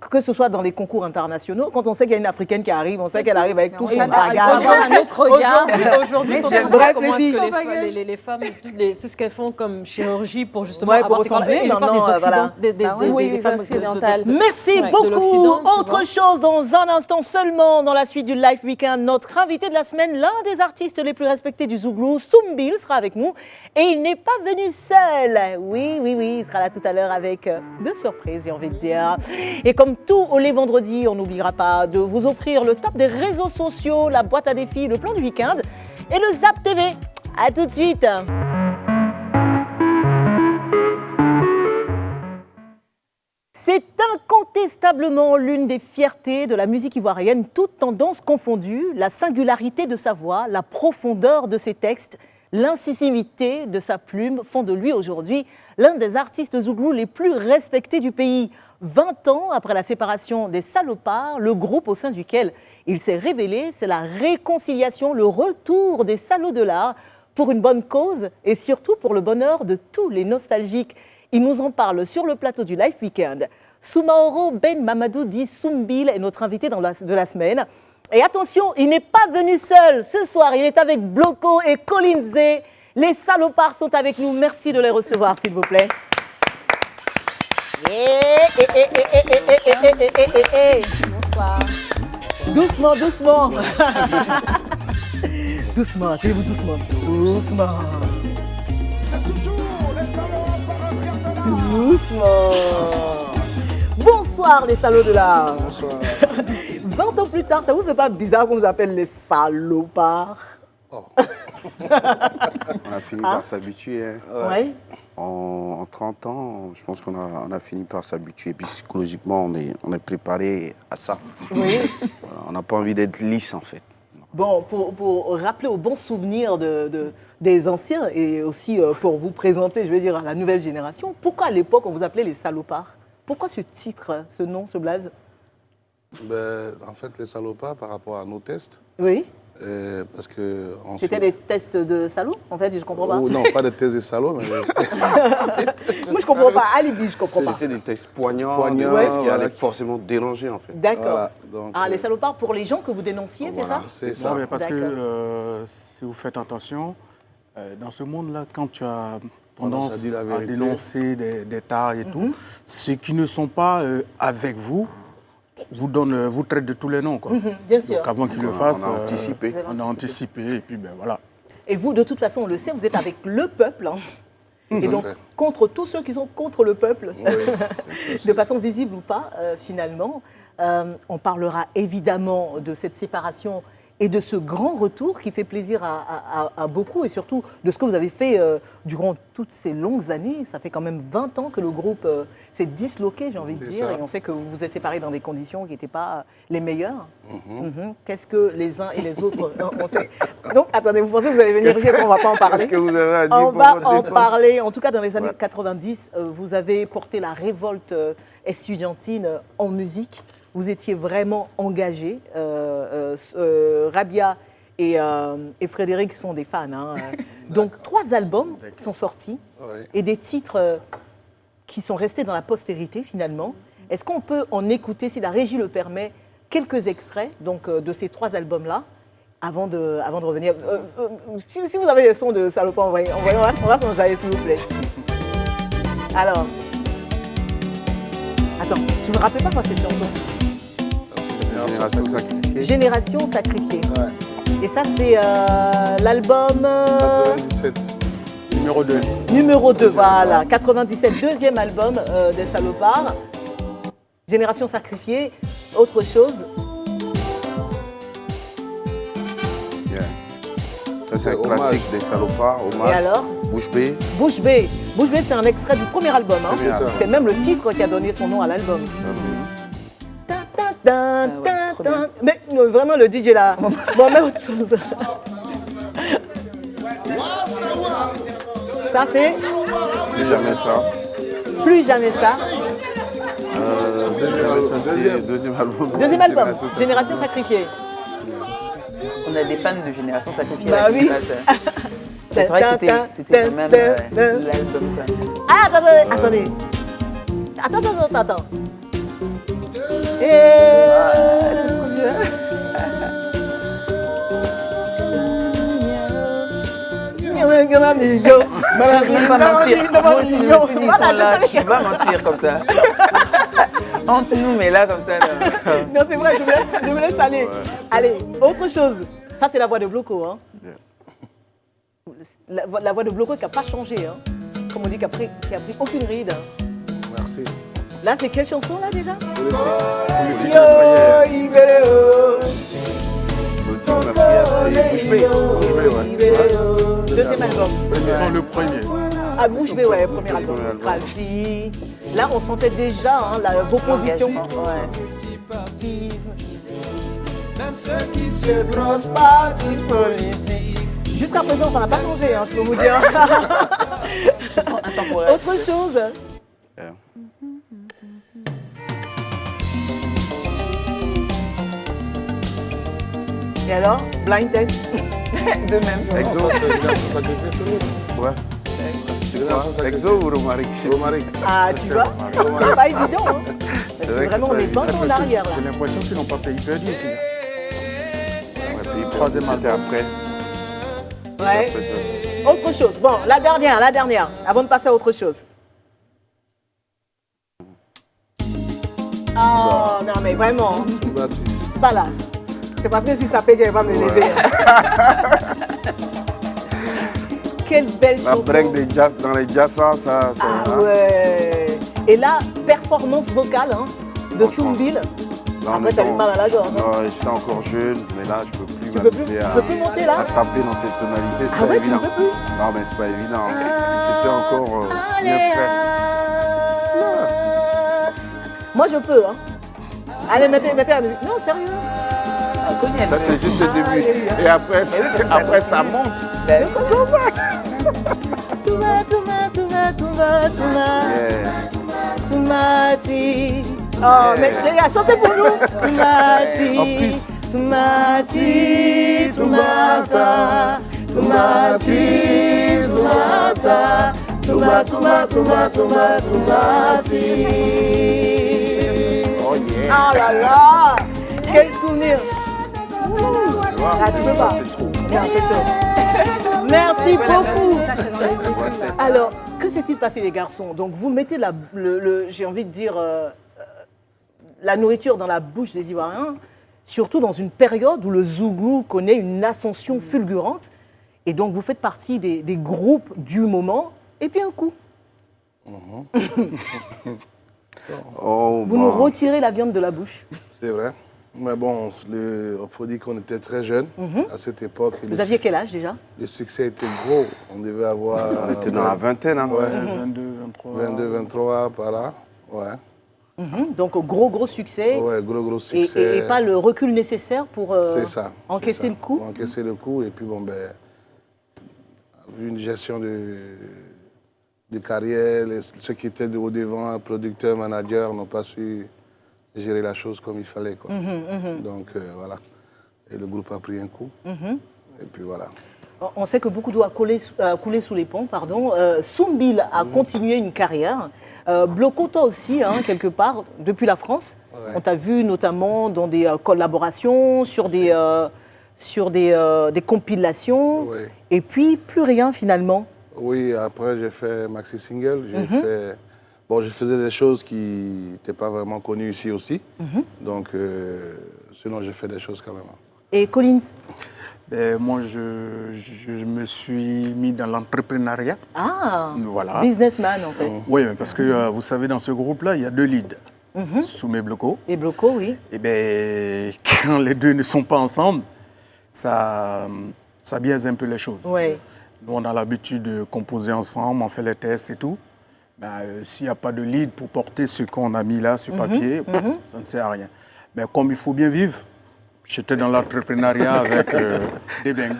que ce soit dans les concours internationaux, quand on sait qu'il y a une Africaine qui arrive, on sait qu'elle arrive avec tout son on bagage. voit un autre regard. Aujourd'hui, Mais quand c'est on bref, voit comment les est-ce que filles. les femmes, tout ce qu'elles font comme chirurgie pour justement Ouais, pour avoir ressembler, et je parle maintenant, des Occidents, voilà. Oui, des les femmes occidentales. Merci Ouais, de beaucoup. l'Occident, tu Autre vois. chose, dans un instant seulement, dans la suite du Live Weekend, notre invité de la semaine, l'un des artistes les plus respectés du Zouglou, Soumbil, sera avec nous. Et il n'est pas venu seul. Oui, il sera là tout à l'heure avec deux surprises, j'ai envie de dire. Et comme tous les vendredis, on n'oubliera pas de vous offrir le top des réseaux sociaux, la boîte à défis, le plan du week-end et le Zap TV. À tout de suite. C'est incontestablement l'une des fiertés de la musique ivoirienne, toutes tendances confondues, la singularité de sa voix, la profondeur de ses textes, l'incisivité de sa plume font de lui aujourd'hui l'un des artistes zouglous les plus respectés du pays. 20 ans après la séparation des Salopards, le groupe au sein duquel il s'est révélé, c'est la réconciliation, le retour des salauds de l'art pour une bonne cause et surtout pour le bonheur de tous les nostalgiques. Il nous en parle sur le plateau du Live Weekend. Soumaoro Ben Mamadou dit Soumbil est notre invité de la semaine. Et attention, il n'est pas venu seul. Ce soir, il est avec Bloko et Colinze. Les Salopards sont avec nous. Merci de les recevoir, s'il vous plaît. Bonsoir. Doucement. Doucement, asseyez-vous doucement. Doucement. Bonsoir les salauds de l'art. Bonsoir. 20 ans plus tard, ça vous fait pas bizarre qu'on nous appelle les salopards? Oh. On a fini par s'habituer. Hein. Ouais. En 30 ans, je pense qu'on a fini par s'habituer. Puis psychologiquement, on est préparé à ça. Oui. Voilà, on n'a pas envie d'être lisse, en fait. Bon, pour rappeler aux bons souvenirs des anciens et aussi pour vous présenter, je veux dire, à la nouvelle génération, pourquoi à l'époque on vous appelait les salopards? Pourquoi ce titre, ce nom, ce blaze? En fait, les salopards, par rapport à nos tests, Oui. parce que... C'était des tests de salauds, en fait, je comprends pas. Oh, non, pas des tests de salauds, mais... Moi, je comprends pas. Alibi, je comprends pas. C'était des textes poignants, Poignants, des textes qui voilà. allaient forcément déranger, en fait. D'accord. Voilà, donc, Les salopards pour les gens que vous dénonciez, Voilà. c'est ça? c'est ça. Non, mais parce D'accord. que si vous faites attention, dans ce monde-là, quand tu as tendance à dire la à vérité. dénoncer des tares et tout, ceux qui ne sont pas avec vous traitent de tous les noms. Quoi. Bien sûr. Donc avant qu'ils le on a fassent, anticipé. on a anticipé et puis ben voilà. Et vous, de toute façon, on le sait, vous êtes avec le peuple. Hein. Et à donc, fait. contre tous ceux qui sont contre le peuple, de façon visible ou pas, finalement. On parlera évidemment de cette séparation et de ce grand retour qui fait plaisir à beaucoup et surtout de ce que vous avez fait durant toutes ces longues années. Ça fait quand même 20 ans que le groupe s'est disloqué, j'ai envie de C'est dire, ça. et on sait que vous vous êtes séparés dans des conditions qui n'étaient pas les meilleures. Qu'est-ce que les uns et les autres ont fait? Donc, attendez, vous pensez que vous allez venir ici et qu'on ne va pas en parler? Qu'est-ce que vous avez à dire On pour va votre en défense? parler. En tout cas, dans les années Ouais. 90, vous avez porté la révolte estudiantine en musique. Vous étiez vraiment engagés. Rabia et Frédéric sont des fans. Hein. Donc, 3 albums sont sortis Ouais. et des titres qui sont restés dans la postérité, finalement. Est-ce qu'on peut en écouter, si la régie le permet, quelques extraits donc, de ces 3 albums-là avant de revenir? Si vous avez les sons de Salopard, on va s'en jaillir, s'il vous plaît. Alors, attends, je ne me rappelle pas quoi cette chanson. Génération sacrifiée. Génération sacrifiée. Ouais. Et ça, c'est l'album 97. Numéro 2. numéro 2, voilà. 97, deuxième album des Salopards. Génération sacrifiée. Autre chose. Yeah. Ça, c'est un Hommage. classique des salopards. Et Hommage. alors Bouche bée. Bouche bée. Bouche bée, c'est un extrait du premier album. Hein. Premier album. C'est même le titre qui a donné son nom à l'album. Mais vraiment, le DJ là. Bon, on met autre chose. Ça, c'est Plus jamais ça. Plus jamais ça. Deuxième album. Deuxième album, Génération sacrifiée. Génération sacrifiée. On a des fans de Génération Sacrifiée. Bah là, qui oui. passent. C'est vrai que c'était quand même l'album. Quoi. Ah, attendez. Attends. C'est trop bien. Je ne vais pas mentir. Moi aussi, je me suis dit, ils sont là. Je ne vais pas mentir comme ça. Entre nous, mais là, comme ça. Là. Non, c'est vrai, je me laisse aller. Allez, autre chose. Ça, c'est la voix de Bloco. Hein. La voix de Bloco qui n'a pas changé. Hein. Comme on dit, qui a pris aucune ride. Hein. Merci. Là, c'est quelle chanson, là, déjà? Politique, Bouche bée. Deuxième album. Non, le premier. Ah, Bouche bée, ouais, premier album. Vas-y. Là, on sentait déjà vos positions. Ouais. Même ceux qui se brossent pas politique. Jusqu'à présent, ça n'a pas changé, hein, je peux vous dire. Je sens intemporel. Autre chose. Et alors, blind test. De même. Exo. Ça te fait chaud. Ouais. C'est quoi? Exo ou Romaric? Romaric. Ah, tu vois, c'est pas évident. Hein. Parce que vraiment, on est 20 ans en arrière. Là. J'ai l'impression qu'ils n'ont pas payé perdu ici. Troisième c'était après. Ouais. Après ça. Autre chose. Bon, la dernière, avant de passer à autre chose. Oh, non, mais vraiment, ça là, c'est parce que si ça paye, elle va me lever. Quelle belle La chanson. break des jazz, dans les jazz, ça. Ah ouais. Et là, performance vocale hein, de Franchement. Soumbil. Là, Après, t'as eu mal à la gorge. Hein. Non, j'étais encore jeune, mais là, je peux plus Tu peux plus monter là? à taper dans cette tonalité, c'est Ah pas ouais, tu évident. ne peux plus? Non, mais c'est pas évident. J'étais encore bien frais. Moi, je peux. Hein. Allez, mettez la musique. Non, sérieux. Ça, c'est juste le début. Et après, ça monte. Yeah. Toumati. Oh, mais les gars, chantez pour nous. Toumati. En plus. Toumati. Toumata. Toumati. Toumata. Toumati. Oh yeah. Ah là là. Quel souvenir. Ah, tu peux pas. C'est trop. Non, c'est chaud. Merci beaucoup. Alors, que s'est-il passé les garçons? Donc vous mettez j'ai envie de dire, la nourriture dans la bouche des Ivoiriens, surtout dans une période où le Zouglou connaît une ascension fulgurante. Et donc vous faites partie des groupes du moment. Et puis un coup, Oh, vous nous retirez la viande de la bouche. C'est vrai. Mais bon, il faut dire qu'on était très jeunes à cette époque. Vous aviez quel âge déjà? Le succès était gros. On devait avoir... On était dans la vingtaine, hein. Ouais. 22, 23. 22, 23, par là. Ouais. Donc gros succès. Ouais, gros succès. Et pas le recul nécessaire pour C'est ça. encaisser c'est ça. le coup. Pour encaisser le coup. Et puis, bon, ben, vu une gestion de carrière, ceux qui étaient au devant, producteurs, managers, n'ont pas su gérer la chose comme il fallait. Quoi. Donc, voilà. Et le groupe a pris un coup. Et puis, voilà. On sait que beaucoup d'eau a coulé sous les ponts, pardon. Soumbil a continué une carrière. Bloco, toi aussi, hein, quelque part, depuis la France. Ouais. On t'a vu notamment dans des collaborations, sur des compilations. Ouais. Et puis, plus rien finalement. Oui, après, j'ai fait maxi single. Bon, je faisais des choses qui n'étaient pas vraiment connues ici aussi. Donc, sinon, j'ai fait des choses quand même. Et Collins? Ben, moi, je me suis mis dans l'entrepreneuriat. Ah, Voilà. businessman en fait. Oui, parce que vous savez, dans ce groupe-là, il y a deux leads. Soumé Bloco. Et Bloco, oui. Et bien, quand les deux ne sont pas ensemble, ça biaise un peu les choses. Ouais. Nous, on a l'habitude de composer ensemble, on fait les tests et tout. Ben, s'il n'y a pas de lead pour porter ce qu'on a mis là sur papier, ça ne sert à rien. Mais comme il faut bien vivre, j'étais dans l'entrepreneuriat avec des bangs.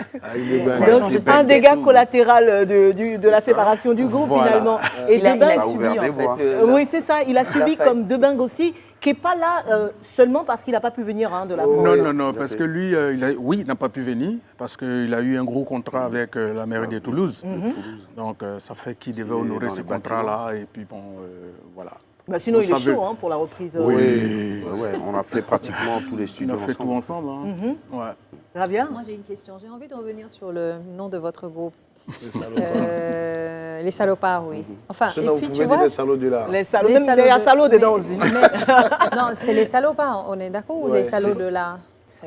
Donc, un dégât collatéral de la séparation du groupe, Voilà. finalement. Et Il a Debang, subi, en fait. oui, c'est ça. Il a subi comme Debang aussi, qui n'est pas là seulement parce qu'il n'a pas pu venir de la France. Non, parce que lui, il n'a pas pu venir, parce qu'il a eu un gros contrat avec la mairie de Toulouse. Donc, ça fait qu'il devait honorer dans ce les contrat-là, et puis bon, voilà. Bah, sinon, Vous il est savez. chaud pour la reprise. Oui, ouais, on a fait pratiquement tous les On studios a fait tout ensemble. ensemble. Ouais. Rabia? Moi, j'ai une question. J'ai envie de revenir sur le nom de votre groupe. Les salopards. Les salopards, oui. Enfin, Sinon, et puis vous tu pouvez dire vois... les salauds du lard. Les salauds, les même il y a de- salauds dedans mais- aussi. non, c'est les salopards, on est d'accord, ou Ouais, les salauds c'est- de l'art?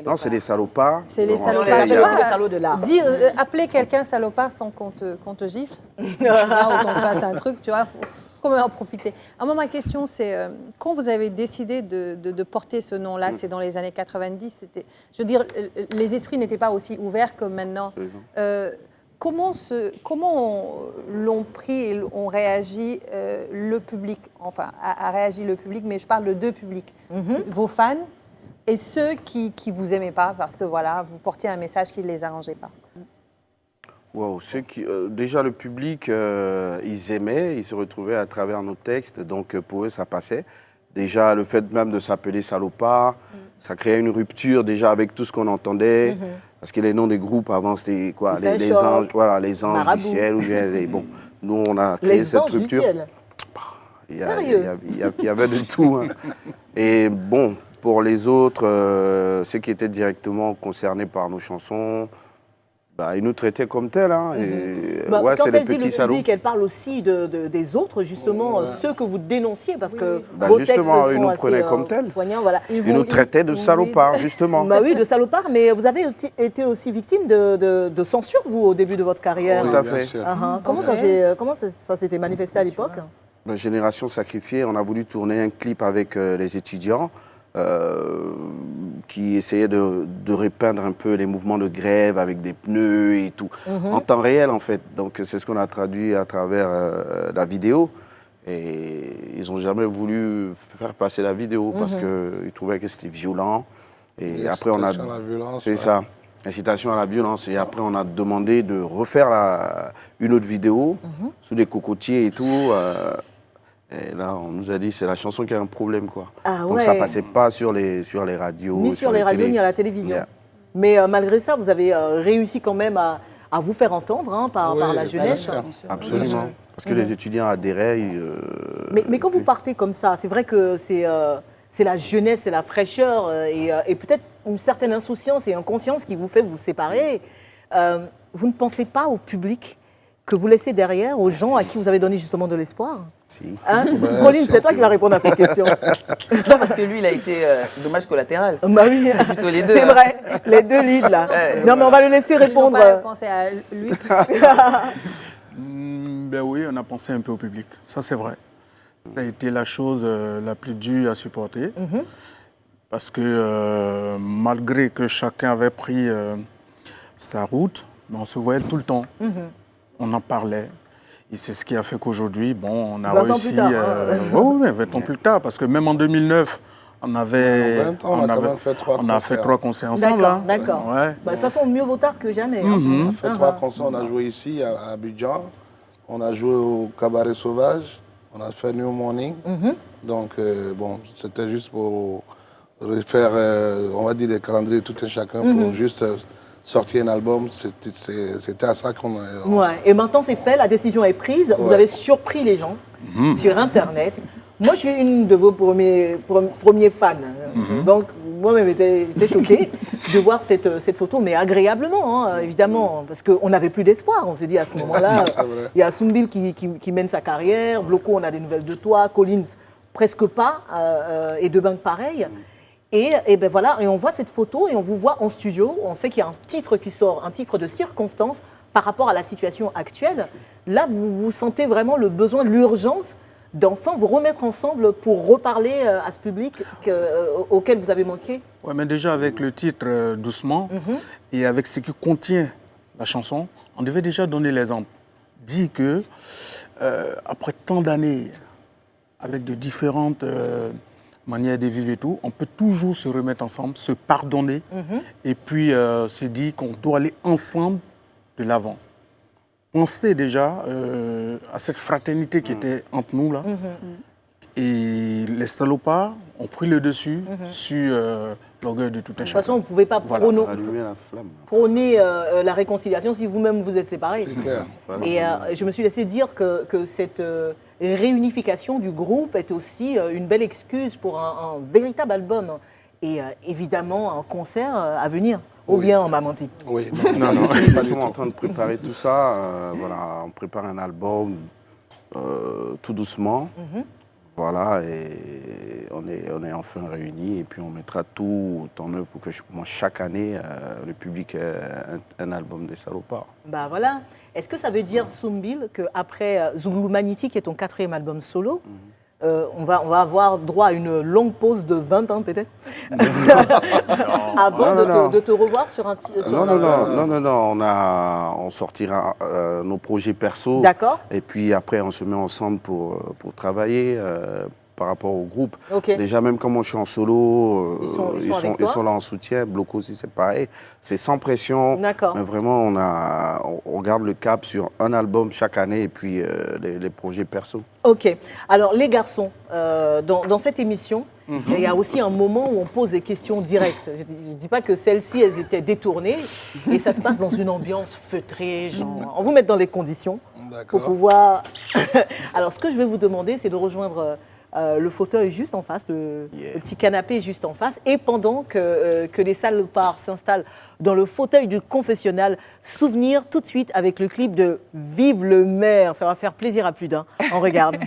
Non, c'est des salopards. C'est les Bon, salopards. après, il y C'est a- les salauds de l'art. Dire, appeler quelqu'un salopard sans qu'on te gifle, là, ou qu'on fasse un truc, tu vois, faut quand même en profiter. Alors, moi, ma question, c'est quand vous avez décidé de porter ce nom-là, c'est dans les années 90, c'était, je veux dire, les esprits n'étaient pas aussi ouverts que maintenant. Comment l'ont pris et ont réagi le public, enfin, a réagi le public, mais je parle de deux publics, vos fans et ceux qui vous aimaient pas parce que voilà, vous portiez un message qui ne les arrangeait pas. Wow, déjà le public, ils aimaient, ils se retrouvaient à travers nos textes, donc pour eux ça passait. Déjà le fait même de s'appeler salopard, ça créait une rupture déjà avec tout ce qu'on entendait, parce que les noms des groupes avant c'était quoi, Poussin les Choc, anges, voilà, les anges Marabout. du ciel ou bien bon, nous on a créé Les cette anges du rupture. ciel. Sérieux? Il y avait de tout. Hein. Et bon, pour les autres, ceux qui étaient directement concernés par nos chansons, bah, ils nous traitaient comme tels. Hein. Et, Bah, ouais, quand c'est des elle dit petits le salauds. public, elle parle aussi des autres, justement, ceux que vous dénonciez, parce que Bah, vos textes justement, ils sont nous assez, prenaient comme tels. poignants, voilà. Ils nous traitaient de salopards, justement. Bah oui, de salopards, mais vous avez été aussi victime de censure, vous, au début de votre carrière. Tout à bien fait. sûr. Comment ça s'était manifesté à l'époque? La Génération Sacrifiée, on a voulu tourner un clip avec les étudiants qui essayaient de repeindre un peu les mouvements de grève avec des pneus et tout, en temps réel en fait. Donc c'est ce qu'on a traduit à travers la vidéo. Et ils n'ont jamais voulu faire passer la vidéo parce qu'ils trouvaient que c'était violent. Et après on a... Incitation à la violence, C'est ouais. ça, incitation à la violence. Et après on a demandé de refaire une autre vidéo sous des cocotiers et tout. Et là, on nous a dit c'est la chanson qui a un problème, quoi. Ah Donc ouais. ça passait pas sur les radios. Ni sur les radios, télés. ni à la télévision. Yeah. Mais malgré ça, vous avez réussi quand même à vous faire entendre par Oui, la jeunesse. bien sûr. Absolument. Parce que les étudiants adhéraient. Mais quand vous partez comme ça, c'est vrai que c'est la jeunesse, c'est la fraîcheur et peut-être une certaine insouciance et inconscience qui vous fait vous séparer. Vous ne pensez pas au public que vous laissez derrière, aux gens à qui vous avez donné justement de l'espoir? Si. Hein? Ouais, Pauline, c'est toi si. qui vas répondre à cette question. Non, parce que lui, il a été dommage collatéral. Bah oui, plutôt les deux, c'est hein. vrai, les deux leads là. Non mais on va le laisser Ils n'ont répondre. pas pensé à lui. Ben oui, on a pensé un peu au public. Ça, c'est vrai. Ça a été la chose la plus dure à supporter. Parce que malgré que chacun avait pris sa route, mais on se voyait tout le temps. On en parlait. Et c'est ce qui a fait qu'aujourd'hui, bon, on a 20 ans réussi... plus tard, hein. Oui, 20 ans plus tard. Parce que même en 2009, on avait... En 20 ans, on a quand même fait 3 on a fait concerts. 3 concerts ensemble. D'accord, hein. d'accord. Ouais. Bah, de toute façon, mieux vaut tard que jamais. hein. On a fait 3 concerts, on a joué ici à Abidjan, on a joué au Cabaret Sauvage, on a fait New Morning. Donc, bon, c'était juste pour refaire, on va dire, les calendriers tout un chacun pour juste sortir un album. C'était à ça qu'on... Ouais. Et maintenant, c'est fait, la décision est prise. Vous Ouais. avez surpris les gens sur Internet. Moi, je suis une de vos premiers fans. Donc, moi-même, j'étais choquée de voir cette photo, mais agréablement, hein, évidemment, parce qu'on n'avait plus d'espoir. On se dit à ce moment-là, C'est vrai. il y a Soumbil qui mène sa carrière, Bloco, on a des nouvelles de toi, Collins, presque pas, et Debank, pareil. Et ben voilà, et on voit cette photo et on vous voit en studio. On sait qu'il y a un titre qui sort, un titre de circonstance par rapport à la situation actuelle. Là, vous sentez vraiment le besoin, l'urgence d'enfin vous remettre ensemble pour reparler à ce public auquel vous avez manqué. Ouais, mais déjà avec le titre Doucement et avec ce qui contient la chanson, on devait déjà donner l'exemple. Dit que après tant d'années, avec de différentes manières de vivre et tout, on peut toujours se remettre ensemble, se pardonner et puis se dire qu'on doit aller ensemble de l'avant. Penser déjà à cette fraternité qui était entre nous là. Et les salopards ont pris le dessus sur l'orgueil de tout un De toute chacun. façon, vous ne pouvez pas Voilà. Allumer la flamme. prôner la réconciliation si vous-même vous êtes séparés. C'est clair. Et je me suis laissé dire que cette réunification du groupe est aussi une belle excuse pour un véritable album et évidemment un concert à venir. Ou bien en Mamanti. Oui, Non, c'est on pas est du justement tout. en train de préparer tout ça. Voilà, on prépare un album tout doucement. Voilà, et on est enfin réunis et puis on mettra tout en œuvre pour que chaque année, le public ait un album des Salopards. Bah voilà. Est-ce que ça veut dire, Soumbil, qu'après Zulu Maniti, qui est ton 4e album solo, on va avoir droit à une longue pause de 20 ans peut-être avant de te revoir sur un... Non, on sortira nos projets perso. D'accord. Et puis après, on se met ensemble pour travailler par rapport au groupe. Ok. Déjà, même quand moi je suis en solo, Ils sont avec toi. ils sont là en soutien. Bloco aussi, c'est pareil. C'est sans pression. D'accord. Mais vraiment, on garde le cap sur un album chaque année et puis les projets perso. Ok. Alors, les garçons, dans cette émission, il y a aussi un moment où on pose des questions directes. Je ne dis pas que celles-ci, elles étaient détournées. Et ça se passe dans une ambiance feutrée. Genre, on vous met dans les conditions pour D'accord. pouvoir... Alors, ce que je vais vous demander, c'est de rejoindre le fauteuil juste en face, le petit canapé juste en face. Et pendant que les salopards s'installent dans le fauteuil du confessionnal, souvenir tout de suite avec le clip de Vive le maire. Ça va faire plaisir à plus d'un. On regarde.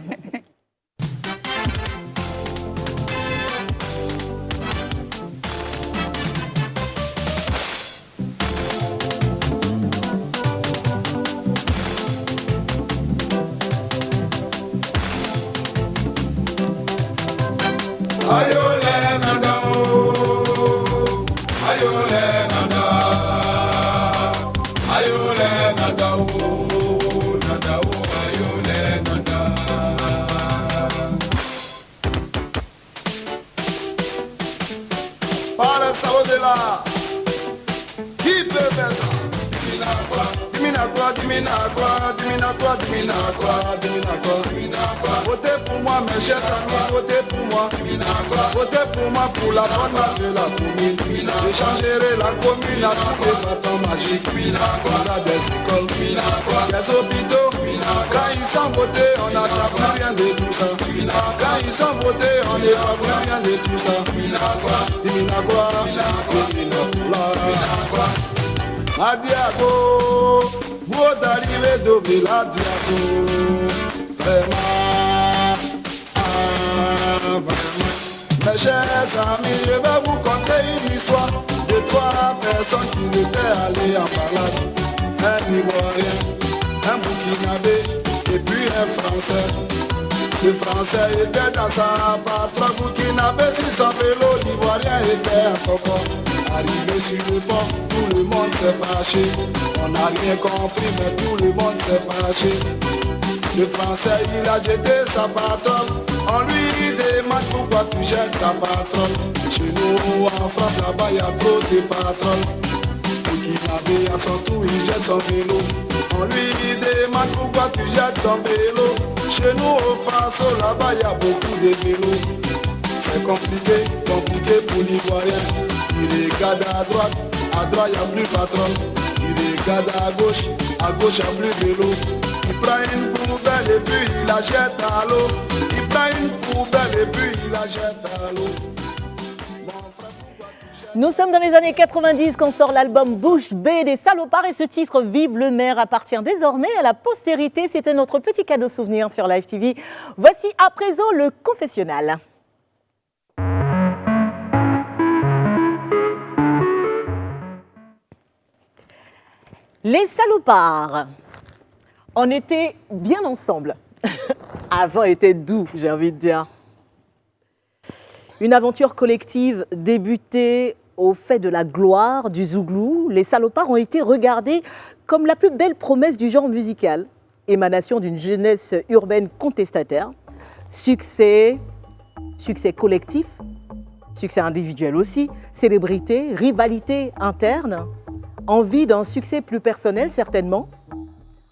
Par le salaud de là. Qui peut faire ça? Votez pour moi, mes chers amis, votez pour moi. Votez pour moi pour la bonne marche de la commune. J'échangerai la commune à tous les bâtons magiques. On a des écoles, des hôpitaux. Quand ils sont votés, on n'attend plus rien de tout ça. Quand ils sont votés, on n'est pas plus rien de tout ça. Adiago, vous arrivez d'oublier la diago. Vraiment, mes chers amis, je vais vous conter une histoire de 3 personnes qui étaient allées en balade. Un Ivoirien, un Burkinabé et puis un Français. Le Français était dans sa patrouille, Burkinabé sur son vélo, l'Ivoirien était à Coco. Arrivé sur le pont, tout le monde s'est fâché. On n'a rien compris, mais tout le monde s'est fâché. Le Français, il a jeté sa patronne. On lui demande pourquoi tu jettes ta patronne. Chez nous, en France, là-bas, il y a trop de patronnes. Pour qu'il avait à son tour, il jette son vélo. On lui demande pourquoi tu jettes ton vélo. Chez nous, au Paso, là-bas, il y a beaucoup de vélos. C'est compliqué pour l'Ivoirien. Il regarde à droite, il n'y a plus patron. Il regarde à gauche, il n'y a plus vélo. Il prend une poubelle et puis il la jette à l'eau. Il prend une poubelle et puis il la jette à l'eau. Nous sommes dans les années 90 quand sort l'album Bouche Bée des Salopards et ce titre Vive le maire appartient désormais à la postérité. C'était notre petit cadeau souvenir sur Live TV. Voici à présent le confessionnal. Les Salopards, on était bien ensemble. Avant était doux, j'ai envie de dire. Une aventure collective débutée au fait de la gloire du zouglou. Les Salopards ont été regardés comme la plus belle promesse du genre musical, émanation d'une jeunesse urbaine contestataire. Succès collectif, succès individuel aussi, célébrité, rivalité interne, envie d'un succès plus personnel certainement,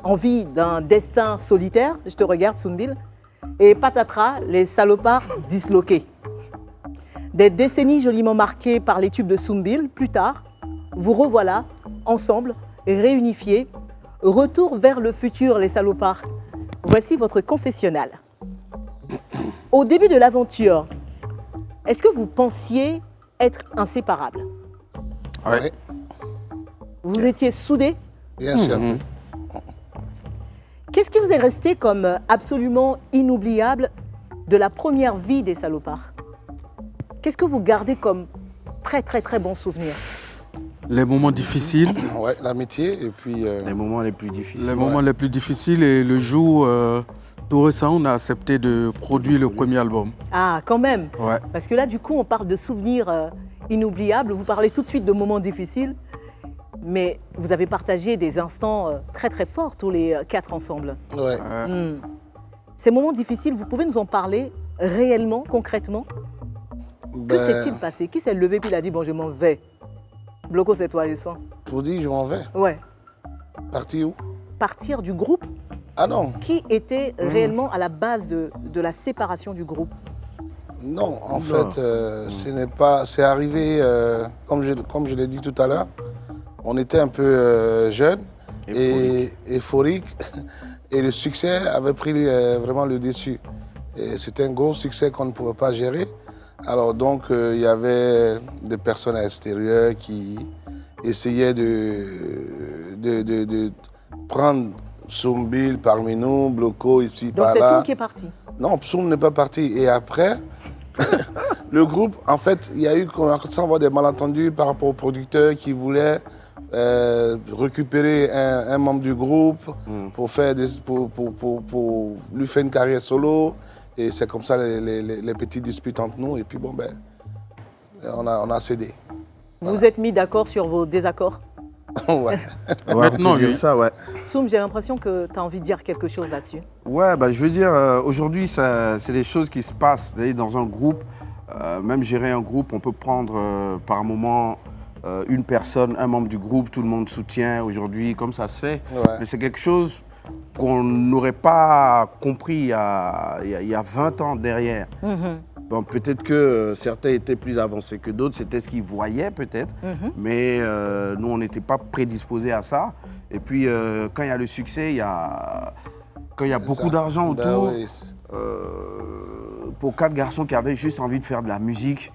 envie d'un destin solitaire, je te regarde Soumbil, Et patatras, les salopards disloqués. Des décennies joliment marquées par les tubes de Soumbil, plus tard, vous revoilà, ensemble, réunifiés. Retour vers le futur, les salopards. Voici votre confessionnal. Au début de l'aventure, est-ce que vous pensiez être inséparables? Ouais. Vous étiez soudés? Bien sûr. Qu'est-ce qui vous est resté comme absolument inoubliable de la première vie des salopards? Qu'est-ce que vous gardez comme très très très bon souvenir? Les moments difficiles. Ouais, l'amitié et puis... Les moments les plus difficiles. Les moments les plus difficiles et le jour, tout récent, on a accepté de produire le premier album. Ah, quand même. Ouais. Parce que là, du coup, on parle de souvenirs inoubliables. Vous parlez tout de suite de moments difficiles. Mais vous avez partagé des instants très très forts, tous les 4 ensemble. Ouais. Ces moments difficiles, vous pouvez nous en parler réellement, concrètement? Que s'est-il passé? Qui s'est levé puis il a dit, bon, je m'en vais? Bloco, c'est toi, je sens. Pour dire, je m'en vais. Ouais. Parti où? Partir du groupe. Ah non. Qui était réellement à la base de la séparation du groupe? Non, en fait, ce n'est pas... C'est arrivé, comme je l'ai dit tout à l'heure, on était un peu jeunes et euphoriques. Et le succès avait pris vraiment le dessus. Et c'était un gros succès qu'on ne pouvait pas gérer. Alors donc, il y avait des personnes à l'extérieur qui essayaient de prendre Soumbil parmi nous, Bloco ici, Donc par là. c'est Soum qui est parti? Non, Soum n'est pas parti. Et après, le groupe, en fait, il y a eu commencé à avoir des malentendus par rapport au producteur qui voulait récupérer un membre du groupe pour lui faire une carrière solo. Et c'est comme ça les petites disputes entre nous. Et puis bon, ben, on a cédé. Vous vous êtes mis d'accord sur vos désaccords? Ouais. Maintenant, oui. Ça, ouais. Soum, j'ai l'impression que tu as envie de dire quelque chose là-dessus. Ouais, bah, je veux dire, aujourd'hui, c'est des choses qui se passent. Dans un groupe, même gérer un groupe, on peut prendre par moment une personne, un membre du groupe, tout le monde soutient aujourd'hui, comme ça se fait. Ouais. Mais c'est quelque chose qu'on n'aurait pas compris il y a 20 ans derrière. Bon, peut-être que certains étaient plus avancés que d'autres, c'était ce qu'ils voyaient peut-être, mais nous, on n'était pas prédisposés à ça. Et puis, quand il y a le succès, quand il y a beaucoup d'argent autour, oui. pour 4 garçons qui avaient juste envie de faire de la musique,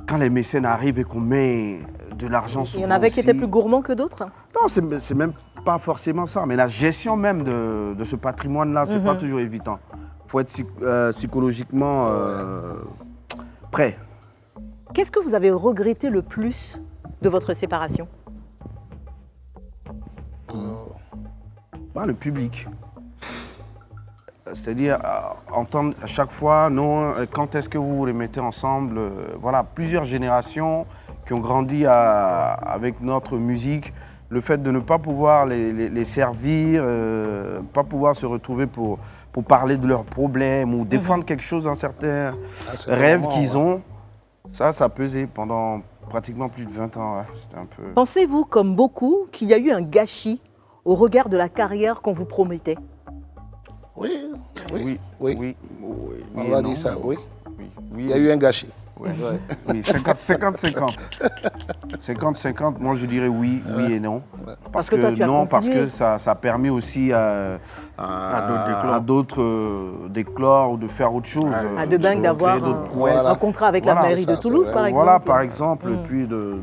quand les mécènes arrivent et qu'on met de l'argent sur Il y en avait qui étaient plus gourmands que d'autres? Non, c'est même pas forcément ça, mais la gestion même de ce patrimoine-là, c'est pas toujours évident. Il faut être psychologiquement prêt. Qu'est-ce que vous avez regretté le plus de votre séparation? Le public. C'est-à-dire, entendre à chaque fois, non, quand est-ce que vous les mettez ensemble? Voilà, plusieurs générations qui ont grandi avec notre musique. Le fait de ne pas pouvoir les servir, pas pouvoir se retrouver pour parler de leurs problèmes ou défendre quelque chose, un certain rêve qu'ils ont, ça a pesé pendant pratiquement plus de 20 ans. Ouais. C'était un peu... Pensez-vous, comme beaucoup, qu'il y a eu un gâchis au regard de la carrière qu'on vous promettait? Oui. Oui, On va dire ça, oui. Oui. Il y a eu un gâchis. Ouais. Oui, 50-50. 50-50, moi je dirais oui et non. Parce que toi, tu as non, parce continué. que ça permet aussi à d'autres d'éclore ou de faire autre chose. À De Bank d'avoir un contrat avec la mairie de Toulouse, par exemple. Voilà, par exemple, et puis de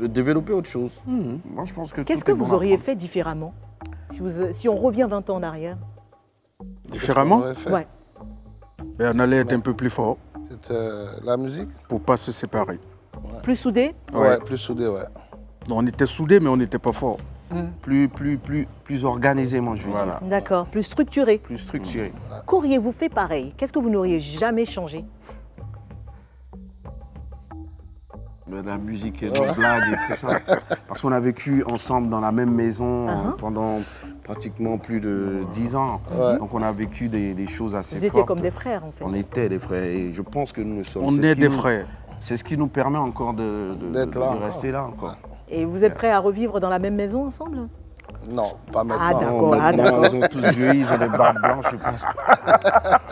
développer autre chose. Moi, je pense que Qu'est-ce que vous auriez fait différemment si on revient 20 ans en arrière? Différemment, Ouais. ben, on allait être un peu plus fort C'est la musique? pour ne pas se séparer. Plus soudés? Ouais, plus soudé, ouais. Donc, on était soudés, mais on n'était pas forts. plus organisé, moi, je veux dire. D'accord, plus structurés. Plus structuré. Qu'auriez-vous fait pareil? Qu'est-ce que vous n'auriez jamais changé? La musique et les blagues et tout ça. Parce qu'on a vécu ensemble dans la même maison pendant pratiquement plus de 10 ans. Donc on a vécu des choses assez fortes. Vous étiez comme des frères, en fait. On était des frères et je pense que nous le sommes. On est des frères. C'est ce qui nous permet encore de D'être là. rester là encore. Et vous êtes prêts à revivre dans la même maison ensemble? Non, pas maintenant. Ah, d'accord. Non, maintenant, ils ont tous vieilli, ils ont des barbes blanches, je pense pas.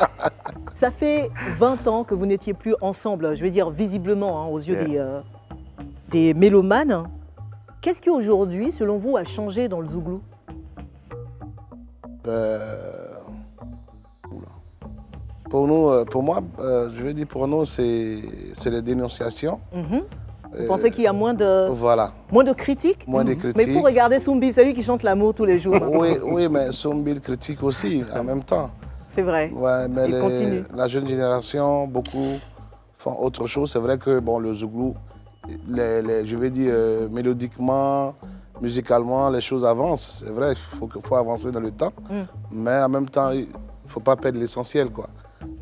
Ça fait 20 ans que vous n'étiez plus ensemble, je veux dire visiblement, hein, aux yeux des mélomanes. Qu'est-ce qui aujourd'hui, selon vous, a changé dans le Zouglou? Pour nous, pour moi, je vais dire pour nous, c'est les dénonciations. Vous pensez qu'il y a moins de critiques? Moins de Mais critiques. il faut regarder Soumbi, c'est lui qui chante l'amour tous les jours. Oui, mais Soumbi critique aussi en même temps. C'est vrai. Ouais, mais Il continue. la jeune génération, beaucoup font autre chose. C'est vrai que bon, le Zouglou, je vais dire mélodiquement, musicalement, les choses avancent. C'est vrai, il faut avancer dans le temps. Mais en même temps, il ne faut pas perdre l'essentiel, quoi.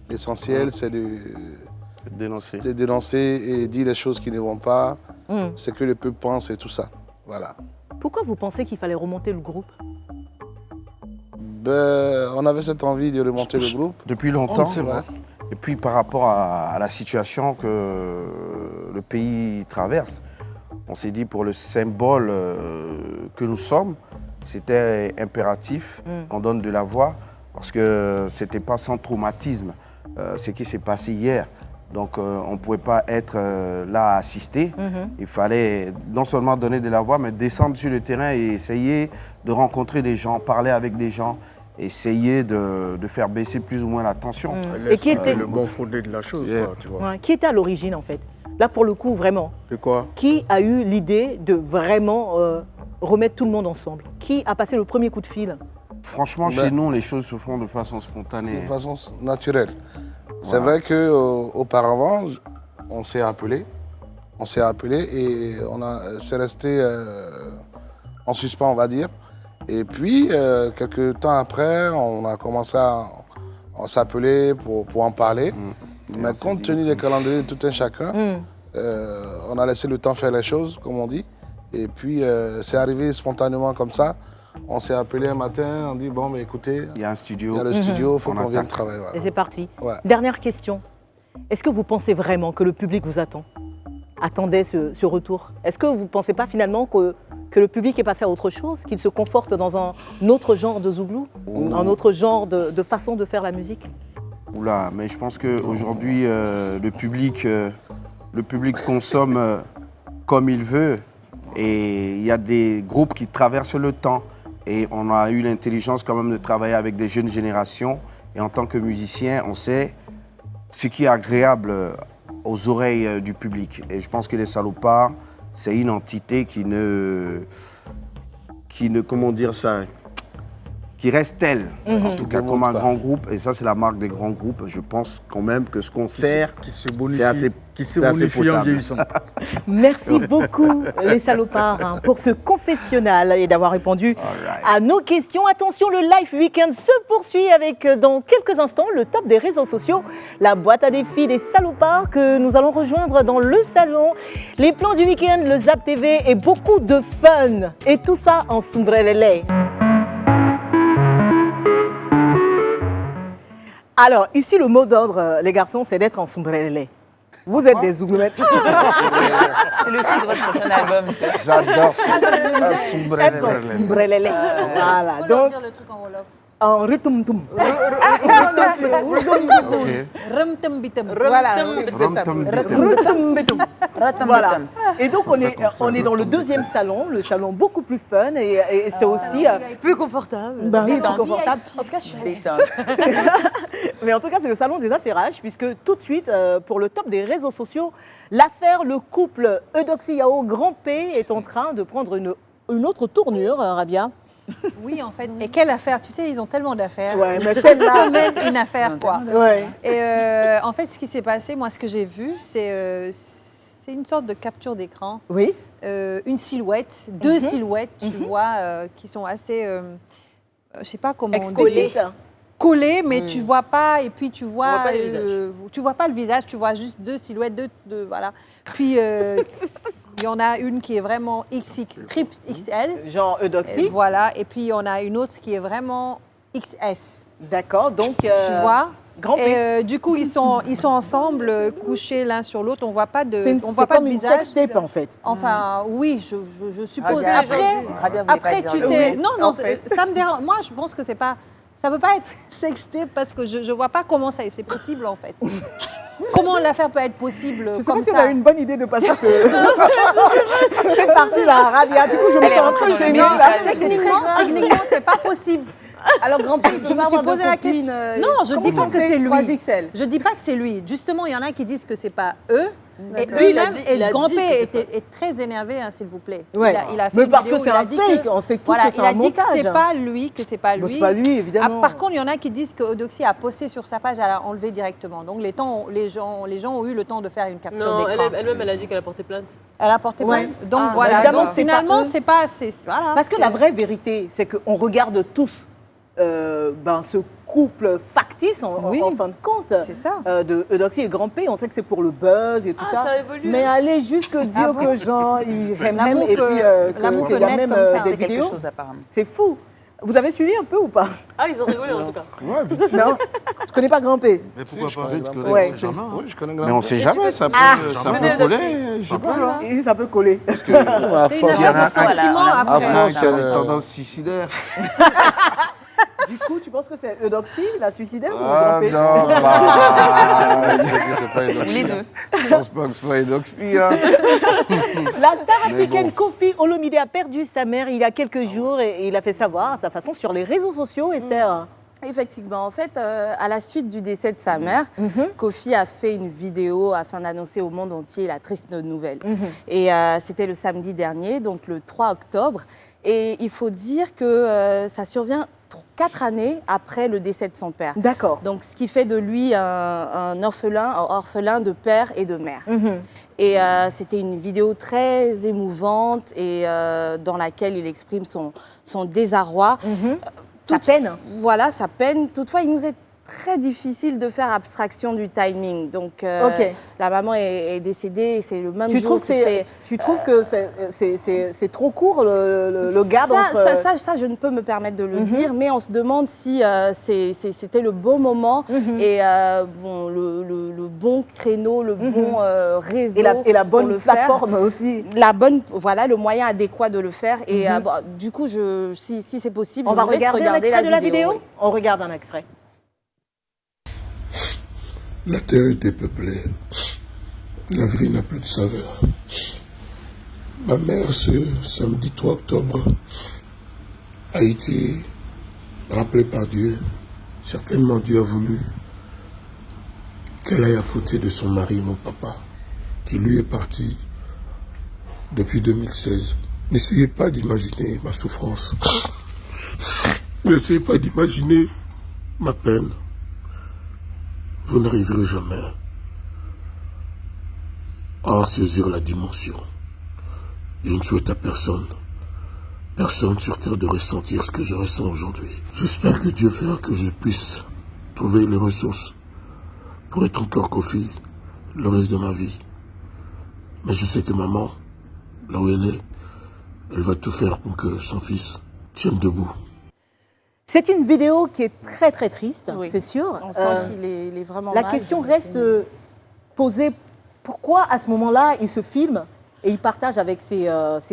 L'essentiel, c'est de dénoncer et dire les choses qui ne vont pas, ce que le peuple pense et tout ça. Voilà. Pourquoi vous pensez qu'il fallait remonter le groupe? On avait cette envie de remonter le groupe. Depuis longtemps. C'est vrai. Et puis par rapport à la situation que le pays traverse, on s'est dit pour le symbole que nous sommes, c'était impératif qu'on donne de la voix parce que c'était pas sans traumatisme ce qui s'est passé hier. Donc on ne pouvait pas être là à assister. Il fallait non seulement donner de la voix, mais descendre sur le terrain et essayer de rencontrer des gens, parler avec des gens, essayer de faire baisser plus ou moins la tension. Et qui était le bon fondé de la chose, quoi, tu vois. Ouais, qui était à l'origine en fait? Là pour le coup vraiment. De quoi? Qui a eu l'idée de vraiment remettre tout le monde ensemble? Qui a passé le premier coup de fil? Franchement, chez nous, les choses se font de façon spontanée. De façon naturelle. C'est vrai qu'auparavant, on s'est appelé. Et c'est resté en suspens, on va dire. Et puis, quelques temps après, on a commencé à s'appeler pour en parler. Mais compte tenu des calendriers de tout un chacun, on a laissé le temps faire les choses, comme on dit. Et puis, c'est arrivé spontanément comme ça. On s'est appelé un matin, on dit, bon, mais écoutez, il y a un studio. Il y a le studio, il faut qu'on vienne travailler. Voilà. Et c'est parti. Ouais. Dernière question. Est-ce que vous pensez vraiment que le public vous attendait ce retour? Est-ce que vous ne pensez pas finalement que le public est passé à autre chose, qu'il se conforte dans un autre genre de Zouglou, un autre genre de façon de faire la musique? Oula, mais je pense qu'aujourd'hui, le public consomme comme il veut. Et il y a des groupes qui traversent le temps. Et on a eu l'intelligence quand même de travailler avec des jeunes générations. Et en tant que musicien, on sait ce qui est agréable aux oreilles du public. Et je pense que les Salopards, c'est une entité qui ne, comment dire ça, qui reste telle, en tout cas comme un grand groupe. Et ça, c'est la marque des grands groupes. Je pense quand même que ce qu'on sert, c'est assez en vieillissant. Merci beaucoup, les Salopards, pour ce confessionnal et d'avoir répondu à nos questions. Attention, le Live Weekend se poursuit avec, dans quelques instants, le top des réseaux sociaux, la boîte à défis des Salopards que nous allons rejoindre dans le salon, les plans du week-end, le Zap TV et beaucoup de fun. Et tout ça en Soumbrelele. Alors, ici, le mot d'ordre, les garçons, c'est d'être en Soumbrelele. Vous êtes des Zougloumettes. C'est le titre de votre prochain album. J'adore ça. Être en Soumbrelele. Voilà. Donc, dire le truc en Wolof. en rutum-tum. Voilà. Voilà. Et donc, on est dans le deuxième salon, le salon beaucoup plus fun et c'est aussi Plus confortable. plus confortable. En tout cas, je suis Détente. Mais en tout cas, c'est le salon des affairages, puisque tout de suite, pour le top des réseaux sociaux, l'affaire, le couple Eudoxie Yao Grand P est en train de prendre une autre tournure, Rabia. Oui, en fait. Et quelle affaire? Tu sais, ils ont tellement d'affaires. Ouais, mais Chaque celle-là. semaine, une affaire, quoi. Ouais. Et en fait, ce qui s'est passé, moi, ce que j'ai vu, c'est une sorte de capture d'écran. Oui. Une silhouette, deux silhouettes, tu vois, qui sont assez, je sais pas comment on dit. Explicite. Collées, mais tu vois pas, et puis tu vois, voit pas le tu vois pas le visage, tu vois juste deux silhouettes, voilà. Puis il y en a une qui est vraiment triple XL. Genre Eudoxie. Voilà, et puis on a une autre qui est vraiment XS. D'accord, donc. Tu vois? Grand P. Et du coup, ils sont ensemble, couchés l'un sur l'autre. On voit pas de, C'est on voit pas comme de une visage. sextape, en fait. Enfin, oui, je suppose. Rabia, Après, voulait pas tu dire sais, oui. non, ça me dérange. Moi, je pense que c'est pas, ça peut pas être sextape parce que je vois pas comment c'est possible en fait. Comment l'affaire peut être possible Je ne sais comme pas si ça. on a une bonne idée de passer cette partie-là, Rabia. Du coup, je me sens un peu gênée. Non, là. techniquement, c'est pas possible. Alors, grand-père, Je me suis posé la question. Non, je dis pas que c'est lui. 3XL. Je dis pas que c'est lui. Justement, il y en a qui disent que c'est pas eux. Et Lui, il a eux-mêmes, dit- et il a Grand dit P que c'est pas est très énervé, hein, s'il vous plaît. Ouais. Il a fait Mais une parce vidéo que où c'est il a un dit fake, que- on sait tous voilà, que c'est il a un dit que c'est montage. pas lui, que c'est pas Bon, lui. c'est pas lui, évidemment. Par contre, il y en a qui disent que Eudoxie a posté sur sa page, elle a enlevé directement. Donc les gens ont eu le temps de faire une capture Non, d'écran. elle-même, elle a dit qu'elle a porté plainte. Elle a porté Ouais. plainte. Donc Ah, voilà. évidemment Donc que c'est finalement, pas eux. c'est pas. Voilà, Parce que c'est- la vraie vérité, c'est qu'on regarde tous ce couple factice, Oui. en fin de compte, C'est ça. de Eudoxie et Grand P. On sait que c'est pour le buzz et tout ça. Ça a évolué. Mais aller jusque dire que Jean, il aime L'amour et que- puis l'amour qu'il que y a net même comme ça, des C'est quelque vidéos, chose apparemment. c'est fou. Vous avez suivi un peu ou pas? Ah, ils ont rigolé en tout cas. Ouais, vite. Non? Je connais pas Grand P. Mais Si, pourquoi je pas connais Tu Grand connais, P. Ouais. c'est jamais. Oui, je connais Grand Mais on P. sait jamais, ça peut, ça connais peut coller, Eudoxie. je sais pas. Et ça peut coller. À C'est une force, affaire y en a de un- sentiment voilà. à après. force, C'est une tendance suicidaire. Du coup, tu penses que c'est Eudoxie, la suicidaire, ou Ah Grand P? non, bah, c'est pas Eudoxie. Les deux. je pense pas que ce soit Eudoxie. Hein. La star africaine bon. Koffi Olomide a perdu sa mère il y a quelques jours et il a fait savoir à sa façon sur les réseaux sociaux, Esther. Effectivement, en fait, à la suite du décès de sa mère, Koffi a fait une vidéo afin d'annoncer au monde entier la triste nouvelle. Et c'était le samedi dernier, donc le 3 octobre. Et il faut dire que ça survient 4 années après le décès de son père. D'accord. Donc, ce qui fait de lui un orphelin de père et de mère. Et c'était une vidéo très émouvante et dans laquelle il exprime son désarroi. Sa peine. Voilà, sa peine. Toutefois, il nous est très difficile de faire abstraction du timing. Donc, Ok. la maman est décédée et c'est le même Tu jour trouves que qu'il fait... tu trouves que c'est trop court le gap entre... Ça, je ne peux me permettre de le dire, mais on se demande si c'était le bon moment et bon, le bon créneau, le bon réseau et la pour bonne le faire. plateforme aussi. Voilà, le moyen adéquat de le faire. Et bon, du coup, si c'est possible, On je va vous laisse regarder un regarder extrait de la vidéo. oui. On regarde un extrait. La terre est dépeuplée. La vie n'a plus de saveur. Ma mère, ce samedi 3 octobre, a été rappelée par Dieu. Certainement, Dieu a voulu qu'elle aille à côté de son mari, mon papa, qui lui est parti depuis 2016. N'essayez pas d'imaginer ma souffrance. N'essayez pas d'imaginer ma peine. Vous n'arriverez jamais à en saisir la dimension. Je ne souhaite à personne sur terre de ressentir ce que je ressens aujourd'hui. J'espère que Dieu fera que je puisse trouver les ressources pour être encore Koffi le reste de ma vie. Mais je sais que maman, là où elle est, elle va tout faire pour que son fils tienne debout. C'est une vidéo qui est très très triste, Oui. c'est sûr. On sent qu'il est vraiment La mal. question reste posée, pourquoi à ce moment-là il se filme et il partage avec ses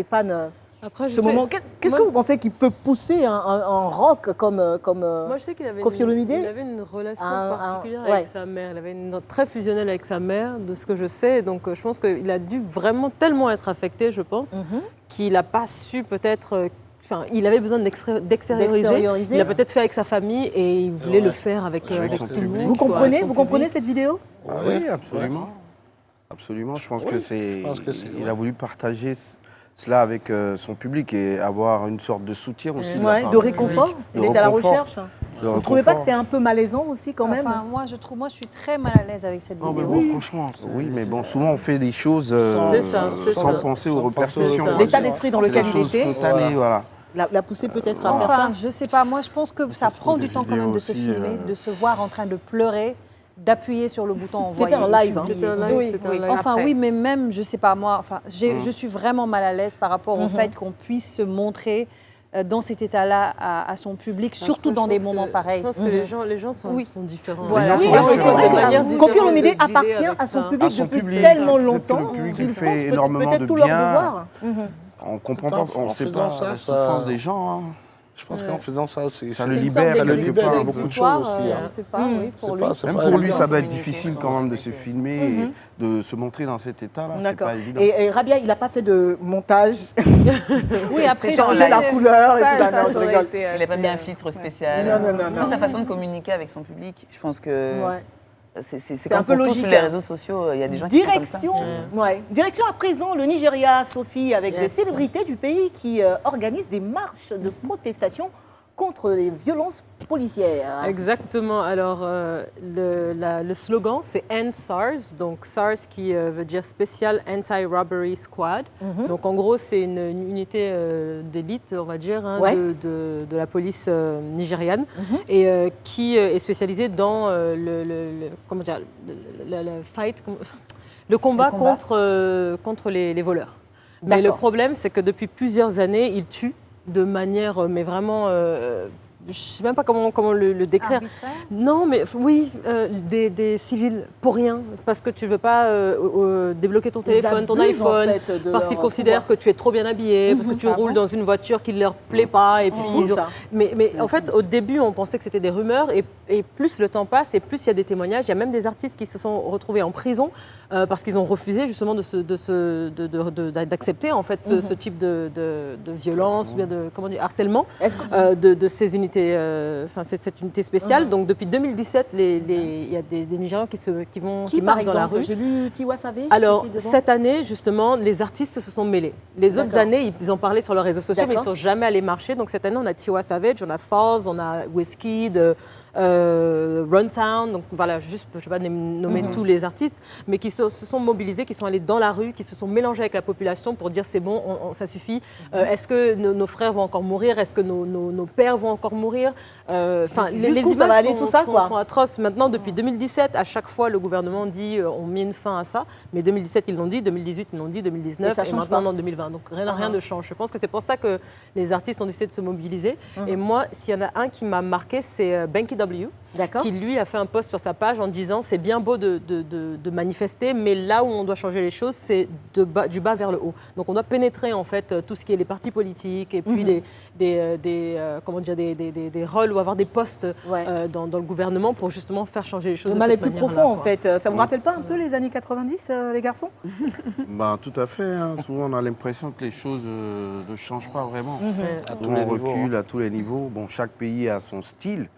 fans Après, ce moment? Qu'est-ce que vous pensez qui peut pousser un rock comme Moi, je sais qu'il avait, Koffi Olomide? il avait une relation particulière ouais. avec sa mère. Il avait une très fusionnelle avec sa mère, de ce que je sais. Donc, je pense qu'il a dû vraiment tellement être affecté, je pense, qu'il n'a pas su peut-être... Enfin, il avait besoin d'extérioriser. Il a peut-être fait avec sa famille et il voulait le faire avec tout le monde. Vous quoi, comprenez, avec son vous comprenez public. cette vidéo? Oui, absolument. Absolument. Je pense que c'est. Il a voulu partager cela avec son public et avoir une sorte de soutien aussi. Ouais, de réconfort. Il était à la recherche. Vous ne trouvez pas que c'est un peu malaisant aussi quand même? Enfin, moi, je suis très mal à l'aise avec cette Non, mais vidéo. bon, franchement, oui, mais bon, souvent on fait des choses C'est ça, sans penser aux répercussions. ça. L'état d'esprit dans C'est lequel des il choses était spontanées, voilà. l'a poussé peut-être à faire ça. Enfin, je sais pas, moi je pense que ça prend des du temps quand même de se vidéos filmer, aussi, de se voir en train de pleurer, d'appuyer sur le bouton envoyer. C'était un live, hein. C'était un live, Oui, c'était un oui. live. Enfin Après. oui, mais même, je sais pas moi, enfin, je suis vraiment mal à l'aise par rapport au fait qu'on puisse se montrer dans cet état-là à son public, surtout dans des moments pareils. Je pense que les gens sont différents. Voilà. Les gens sont différents. Kofi Olomide appartient à son public depuis tellement longtemps Le public qu'il fait pense énormément peut-être de tout leur bien. devoir. On comprend pas, on ne sait faisant pas ça, la ça- souffrance des gens. Hein. Je pense qu'en faisant ça, Ça le c'est- libère ça le quelque libère part. de beaucoup de choses aussi. Je hein. sais pas, oui, pour lui. C'est Même pas pour lui, évident. ça doit être difficile quand même de se filmer, et de se montrer dans cet état-là. C'est D'accord. pas évident. Et Rabia, il n'a pas fait de montage, Oui, après, changer la couleur et tout ça. Non, je rigole. Il n'a pas mis un filtre spécial. Non. Sa façon de communiquer avec son public, je pense que Ouais. c'est un comme peu pour tous logique, sur les hein. réseaux sociaux. Il y a des gens qui sont comme ça. Direction à présent le Nigeria, Sophie, avec des Yes. célébrités du pays qui organisent des marches de protestation contre les violences policières. Exactement. Alors, le slogan, c'est End SARS. Donc, SARS qui veut dire Special Anti-Robbery Squad. Donc, en gros, c'est une unité d'élite, on va dire, hein, Ouais. de la police nigériane et qui est spécialisée dans comment dire, le fight, le combat contre les voleurs. Mais le D'accord. problème, c'est que depuis plusieurs années, ils tuent de manière, mais vraiment, je ne sais même pas comment le décrire. Arbitraire. Non, mais oui, des civils pour rien, parce que tu ne veux pas débloquer ton Ils téléphone, ton abusent, en iPhone, fait, de parce qu'ils leur considèrent pouvoir. que tu es trop bien habillé, parce que tu roules dans une voiture qui ne leur plaît pas. Et puis fou, ils ont- ça. Mais en fait, au début, on pensait que c'était des rumeurs, et plus le temps passe, et plus il y a des témoignages. Il y a même des artistes qui se sont retrouvés en prison parce qu'ils ont refusé justement d'accepter en fait ce type de violence ou bien de harcèlement Est-ce que- de ces unités, enfin cette unité spéciale. Donc depuis 2017, il y a des Nigérians qui Qui, par marchent dans la exemple, rue. j'ai lu Tiwa Savage. Alors, qui était devant. cette année, justement, les artistes se sont mêlés. Les autres D'accord. années, ils en parlaient sur leurs réseaux sociaux, mais ils ne D'accord. sont jamais allés marcher. Donc, cette année, on a Tiwa Savage, on a Falz, on a Wizkid, Runtown. Donc, voilà, juste, je ne vais pas nommer tous les artistes, mais qui se sont mobilisés, qui sont allés dans la rue, qui se sont mélangés avec la population pour dire c'est bon, ça suffit. Est-ce que nos frères vont encore mourir? Est-ce que nos pères vont encore mourir? Enfin, les Jusqu'où images ça va aller, tout ça, sont quoi. atroces. Maintenant, depuis 2017, à chaque fois, le gouvernement dit on met une fin à ça. Mais 2017, ils l'ont dit, 2018, ils l'ont dit, 2019, Et ça et change maintenant pas. en 2020. Donc rien ne change. Je pense que c'est pour ça que les artistes ont décidé de se mobiliser. Et moi, s'il y en a un qui m'a marqué, c'est Banky W. D'accord. Qui lui a fait un post sur sa page en disant c'est bien beau de manifester, mais là où on doit changer les choses, c'est du bas vers le haut. Donc on doit pénétrer en fait tout ce qui est les partis politiques et puis des rôles ou avoir des postes dans le gouvernement pour justement faire changer les choses. Le de mal est cette plus manière-là, profond, en quoi. fait. Ça vous rappelle pas un peu les années 90, les garçons? Ben, tout à fait. Hein. Souvent, on a l'impression que les choses ne changent pas vraiment. À tous On les niveaux, recule hein. à tous les niveaux. Bon, chaque pays a son style,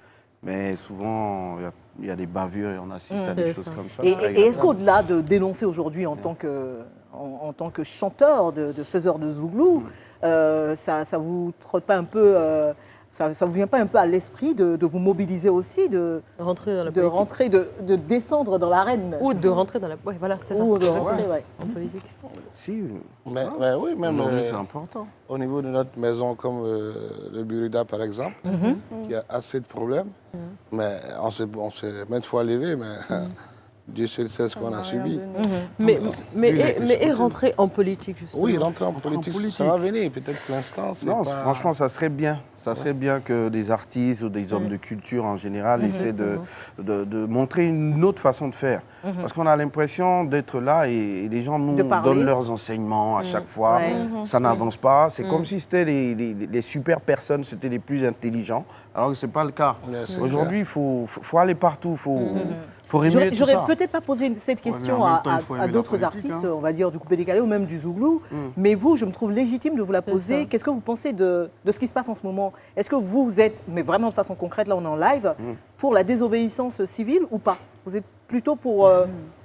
mais souvent, il y a des bavures et on assiste à des c'est choses ça. comme ça. Et C'est est-ce regrettable. qu'au-delà de dénoncer aujourd'hui en tant que chanteur de 16 heures de Zouglou, ça vous trotte pas un peu, ça vous vient pas un peu à l'esprit de vous mobiliser aussi, de Rentrer dans la politique. rentrer, de descendre dans l'arène Ou de rentrer dans la... Ouais, voilà, c'est ça. Ou de Exactement. rentrer, ouais. En politique. Si, Mais oui, même aujourd'hui, c'est important. au niveau de notre maison, comme le Burida par exemple, qui a assez de problèmes. Mais on s'est maintes fois levé, mais Dieu seul sait ce qu'on a subi. Mais rentrer en politique, justement. Oui, rentrer en politique, ça va venir. Peut-être que l'instant, c'est Non, pas... franchement, ça serait bien. Ça serait bien que des artistes ou des hommes de culture en général essaient de montrer une autre façon de faire. Parce qu'on a l'impression d'être là et les gens nous De parler. donnent leurs enseignements à chaque fois. Ouais. Ça n'avance pas. C'est comme si c'était les super personnes, c'était les plus intelligents, alors que ce n'est pas le cas. Ouais, c'est Aujourd'hui, il faut aller partout. Faut remuer tout J'aurais ça. peut-être pas posé cette question mais en même à, temps, il faut aimer la d'autres politique, artistes, hein. on va dire du coupé décalé ou même du Zouglou, mais vous, je me trouve légitime de vous la poser. ça. Qu'est-ce que vous pensez de ce qui se passe en ce moment? Est-ce que vous êtes, mais vraiment de façon concrète, là on est en live, pour la désobéissance civile ou pas? Vous êtes plutôt pour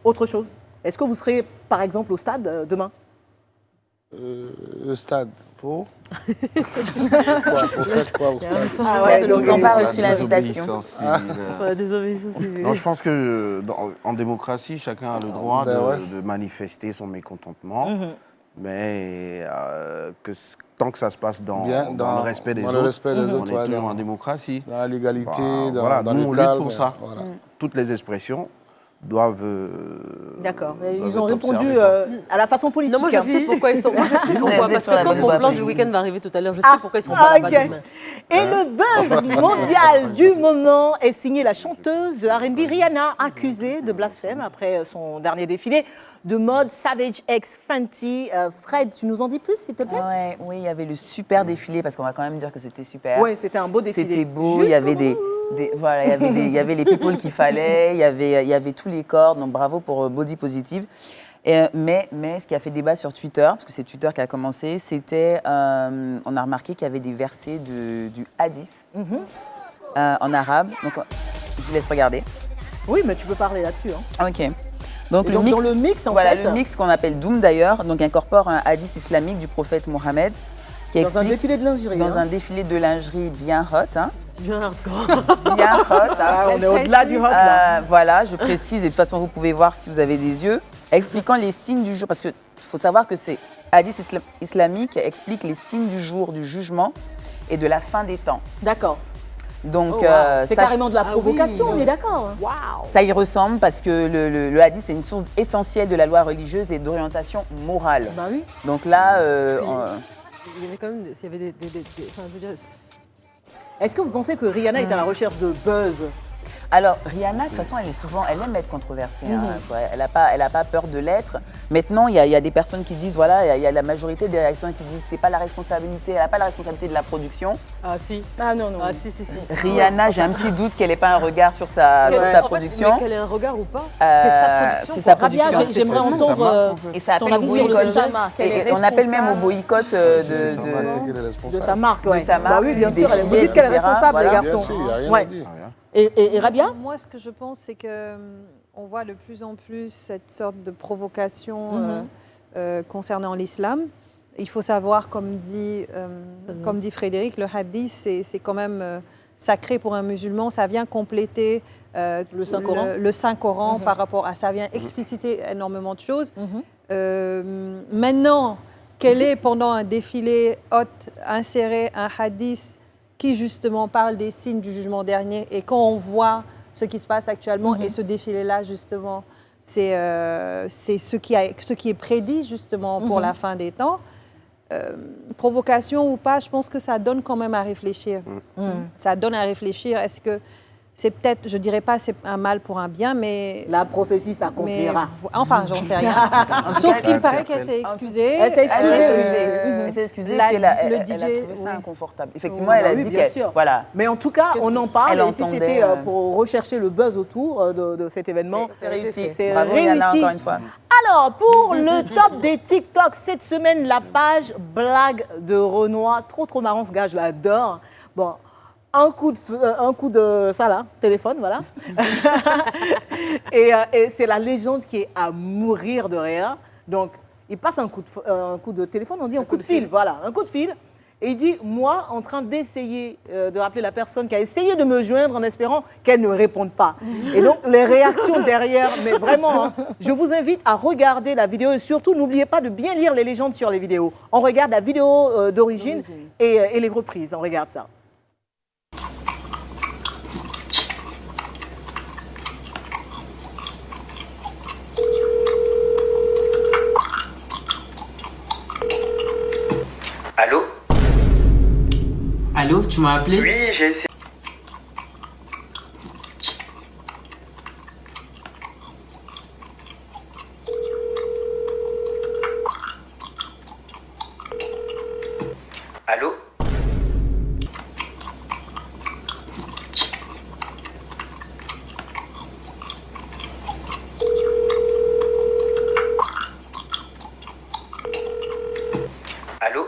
autre chose? Est-ce que vous serez, par exemple, au stade demain? Le stade, pour quoi? Pour faire quoi au stade? Ah ouais, donc Ils n'ont pas La reçu l'invitation. désobéissance civile. Pour la désobéissance civile. Non, je pense que en démocratie, chacun a le droit Ben ouais. de manifester son mécontentement, mais tant que ça se passe dans le respect des dans autres, le respect des on autres, est ouais, toujours dans- en démocratie. Dans la légalité, Voilà, dans nous, le on lutte calme. pour ça. Voilà. Toutes les expressions doivent. D'accord. doivent Ils être ont répondu observés, à la façon politique. Non, moi je sais pourquoi ils sont. Moi je sais pourquoi. Vous êtes Parce sur la que quand bonne mon voie, plan du Pauline. week-end va arriver tout à l'heure, je sais pourquoi ils seront pas là-bas ok. demain. Et le buzz mondial du moment est signé la chanteuse de R&B Rihanna, accusée de blasphème après son dernier défilé de mode Savage X Fenty. Fred, tu nous en dis plus, s'il te plaît? Ouais, oui, il y avait le super défilé, parce qu'on va quand même dire que c'était super. Oui, c'était un beau défilé. C'était beau, il y avait voilà, il y avait les people qu'il fallait, il y avait tous les corps, donc bravo pour Body Positive. Mais ce qui a fait débat sur Twitter, parce que c'est Twitter qui a commencé, c'était, on a remarqué qu'il y avait des versets du hadith en arabe. Donc, je vous laisse regarder. Oui, mais tu peux parler là-dessus. Hein. Ok. Donc, Et donc, dans le mix, en voilà, fait. le mix qu'on appelle Doom d'ailleurs, donc incorpore un hadith islamique du prophète Mohammed, qui Dans un défilé de lingerie. dans hein. un défilé de lingerie bien hot, hein. Bien hardcore. Bien hot. Ah, on est au-delà du hot, là. Voilà, je précise, et de toute façon, vous pouvez voir si vous avez des yeux, expliquant les signes du jour, parce qu'il faut savoir que c'est hadith islamique explique les signes du jour, du jugement et de la fin des temps. D'accord. Donc, Oh, wow. C'est ça, carrément de la Ah provocation, oui. on est d'accord. Hein. ça y ressemble parce que le hadith, c'est une source essentielle de la loi religieuse et d'orientation morale. Bah oui. Donc là, Il y avait quand même il y avait des enfin, je veux dire, Est-ce que vous pensez que Rihanna est à la recherche de buzz? alors, Rihanna, de toute façon, elle aime être controversée. Hein. Elle n'a pas peur de l'être. Maintenant, il y a des personnes qui disent, voilà, il y a la majorité des réactions qui disent, c'est pas la responsabilité, elle n'a pas la responsabilité de la production. ah si. Ah non, non. Ah si. Rihanna, j'ai un petit doute qu'elle n'ait pas un regard sur sa production. Mais qu'elle ait un regard ou pas, C'est sa Rabia, production. j'aimerais entendre Et ça ton appelle au avis sur le boycott. sujet. Et on appelle même au boycott C'est sa marque, c'est qu'elle est de responsable. sa marque. Ouais. De sa marque, Bah oui, bien du sûr. défilé, Vous dites qu'elle est etc. responsable, les Voilà. garçons. Bien sûr, il n'y a rien Ouais. à dire. Et Rabia? Moi, ce que je pense, c'est que on voit de plus en plus cette sorte de provocation concernant l'islam. Il faut savoir, comme dit Frédéric, le hadith, c'est quand même sacré pour un musulman. Ça vient compléter Le Saint-Coran. le Saint-Coran par rapport à ça. Vient expliciter énormément de choses. Maintenant, quel est pendant un défilé insérer un hadith qui justement parle des signes du jugement dernier, et quand on voit ce qui se passe actuellement et ce défilé-là justement, c'est ce qui est prédit justement pour la fin des temps. Provocation ou pas, je pense que ça donne quand même à réfléchir. Ça donne à réfléchir. Est-ce que c'est peut-être, je dirais pas c'est un mal pour un bien, mais... La prophétie s'accomplira. Enfin, j'en sais rien. Sauf qu'il paraît qu'elle s'est excusée. Elle s'est excusée. Elle s'est excusée. Elle a trouvé ça inconfortable. Effectivement, elle a Oui, dit bien qu'elle... sûr. Voilà. Mais en tout cas, on en parle. Elle Et si entendait, c'était pour rechercher le buzz autour de cet événement, C'est réussi. C'est Bravo, réussi. Yana, encore une fois. Alors, pour le top des TikTok cette semaine, la page blague de Renoir. Trop marrant ce gars, je l'adore. Bon, un coup de ça là, téléphone, voilà. et c'est la légende qui est à mourir de rire. Donc, il passe un coup de téléphone, on dit un coup de fil, voilà, un coup de fil. Et il dit, moi, en train d'essayer de rappeler la personne qui a essayé de me joindre en espérant qu'elle ne réponde pas. Et donc, les réactions derrière, mais vraiment, hein, je vous invite à regarder la vidéo et surtout, n'oubliez pas de bien lire les légendes sur les vidéos. On regarde la vidéo d'origine et les reprises, on regarde ça. Allô? Allô, tu m'as appelé? Oui, j'ai essayé. Allô? Allô?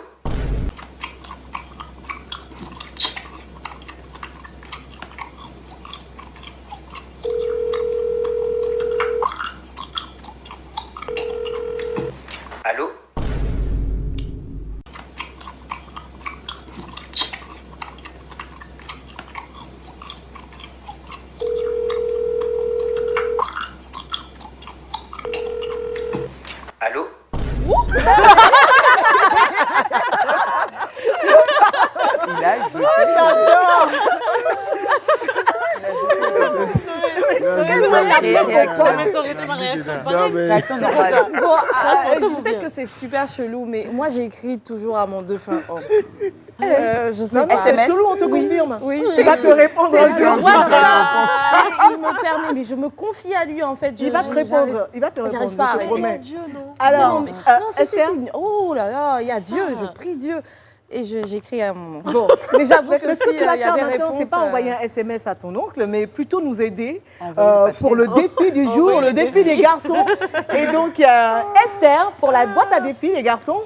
Réaction normale. Bon, peut-être que c'est super chelou, mais moi j'écris toujours à mon défunt homme. Je sais Non, pas. c'est chelou, on te confirme. Oui, Il va te répondre. il me permet, mais je me confie à lui en fait. Il va te répondre. Il va te répondre. J'arrive pas à je te promets. Non, Alors, mais, Esther, oh là là, il y a Dieu, je prie Dieu. Et j'écris à mon... bon. Mais j'avoue que Mais ce que si tu vas il y a faire des maintenant, réponses... c'est pas envoyer un SMS à ton oncle, mais plutôt nous aider Envoyer des pour le défi du jour, le défi des garçons. Et donc, il y a Esther pour la boîte à défi, les garçons.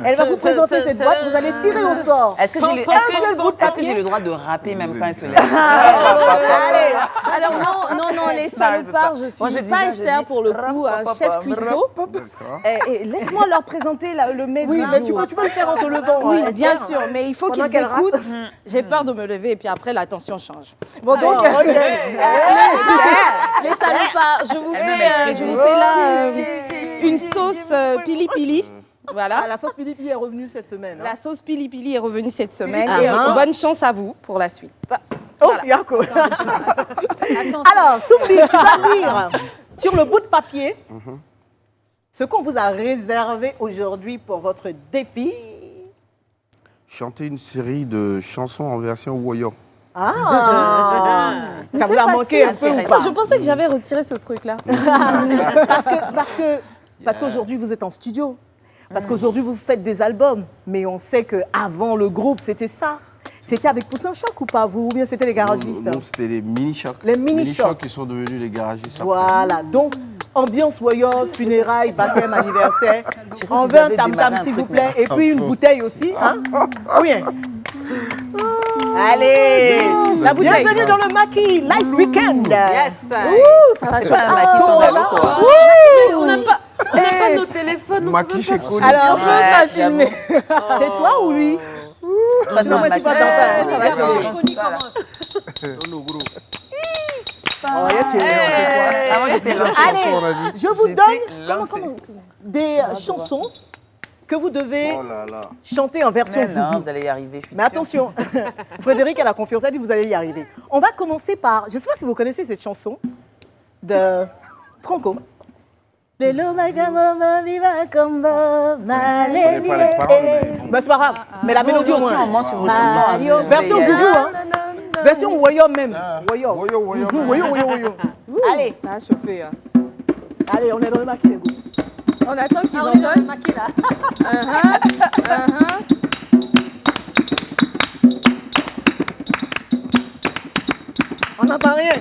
Elle va vous présenter cette boîte. Vous allez tirer au sort. Est-ce que j'ai le, un seul bout de est-ce que j'ai papier. le droit de rapper même quand elle se lève? Allez, Alors non, les salopards, je Moi, je suis dis pas bien, je Esther dis pour le coup, un chef cuistot. Et laisse-moi leur présenter le mets oui, du mais jour. tu peux le faire en te levant. Oui, Esther. bien sûr, mais il faut Pendant qu'ils qu'elle écoutent. J'ai peur de me lever et puis après la tension change. Bon Alors, donc, ok. les salopards, je vous fais là une sauce pili pili. Voilà. Ah, la sauce pili pili est revenue cette semaine. Hein. La sauce pili pili est revenue cette semaine Pili-pili. et Ah. bonne chance à vous pour la suite. Oh, Yako. Alors, Soumbi, tu vas lire sur le bout de papier ce qu'on vous a réservé aujourd'hui pour votre défi. Chanter une série de chansons en version Woyo. Ah, ça vous a manqué un peu ou pas? Je pensais que j'avais retiré ce truc-là. Parce qu'aujourd'hui, vous êtes en studio. Parce qu'aujourd'hui, vous faites des albums. Mais on sait qu'avant le groupe, c'était ça. C'était avec Poussin Choc ou pas, vous? Ou bien c'était les garagistes? Non, c'était les mini-chocs. Les mini-chocs. qui sont devenus les garagistes. après. Voilà. Donc, ambiance Woyo, funérailles, baptême, anniversaire. On veut un tam-tam, s'il vous plaît. Et puis une bouteille aussi. Hein? Oui. Allez, la bouteille. Bienvenue dans le Maquis Live Weekend. Yes. Ça va chauffer. On n'a pas nos téléphones. Maquis chez Coli. Alors, Ouais, filmer. C'est toi ou lui? De toute façon, Non, mais c'est pas dans ça. Ça va jouer. Oh, yeah, tu es c'est toi. Ah, moi, j'étais là. Allez, je vous donne des chansons que vous devez Oh là là. chanter en version Mais non, Zougou. vous allez y arriver, je suis Mais sûre. attention, Frédéric a la confiance, elle dit vous allez y arriver. On va commencer par, je ne sais pas si vous connaissez cette chanson de Franco. Lelo magamo viva combo, Je connais pas les paroles, mais bon. Ben, c'est pas grave, mais la mélodie au Aussi, on moins. ment sur vos chansons. Mario, hein. version Vous Zougou, allez- hein. Version Woyo même. Woyo. Woyo, Woyo. Woyo, Woyo, Woyo. Allez, Ça a chauffé. Hein. allez, on est dans le maquis, les gars. On attend qu'ils entendent. On n'entend rien.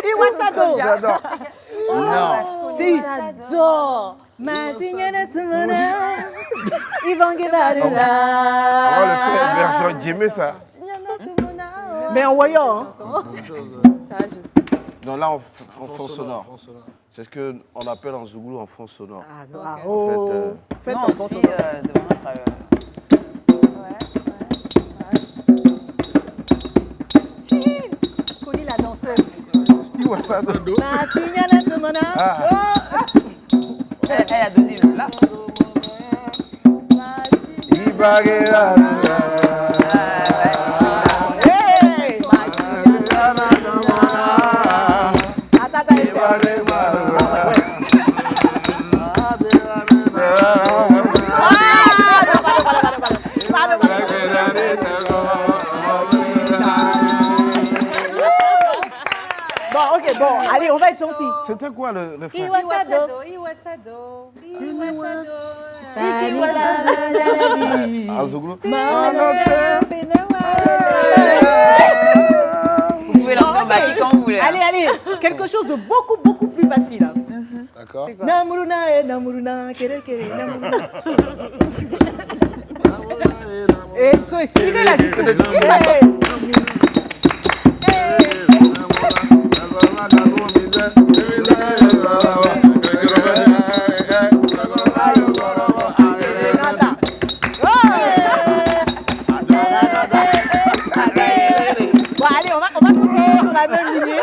Iwasado. J'adore. Si. J'adore. Matingana tumana. Ivangevarula. On va le faire version Djemé, ça. Mais en Woyo, hein. Non, là, en fond sonore. C'est ce qu'on appelle en Zouglou en fond sonore. Ah, oh. Faites Non, en fond aussi, sonore. devant notre... Colis la danseuse. Iwasado. Matingana tumana. Elle a donné le là. Hey. Attends, Esther. Bon, ok, bon, allez, on va être gentil. C'était quoi le refrain? Iwasado, Iwasado, Iwasado. En Zouglou? Vous pouvez l'emmener au maquis quand vous voulez. Allez, allez, quelque chose de beaucoup, beaucoup plus facile. Hein. D'accord. Namuruna, namuruna, kere, kere, namuruna. Et ils sont inspirés là. Bon, allez, on va continuer sur la même lignée.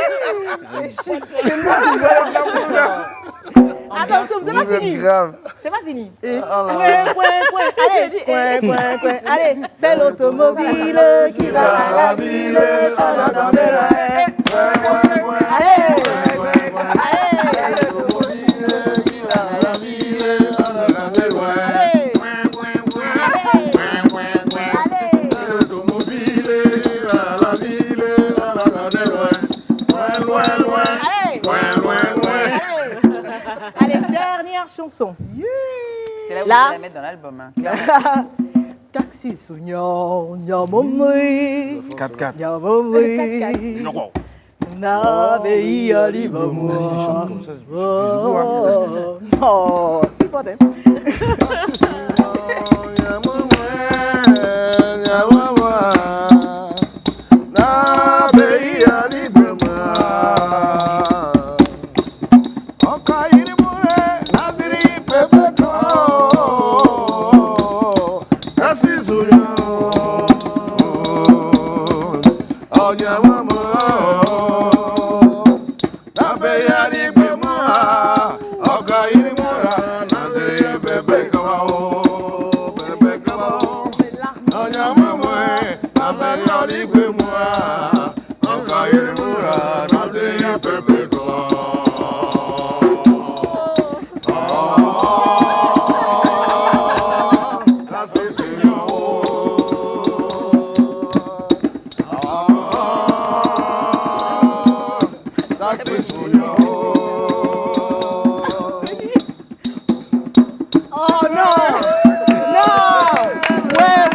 Attention, c'est pas fini. Grave. C'est pas fini. Allez, allez, c'est l'automobile qui va à la ville. Allez, dernière chanson. C'est là où Là. je vais la mettre dans l'album. Hein. Taxi sognant, nyamomoi. 4-4. Nyamomoi. Na beia li mamoi. Oh, c'est fort, hein. Oh non! Non! Ouais.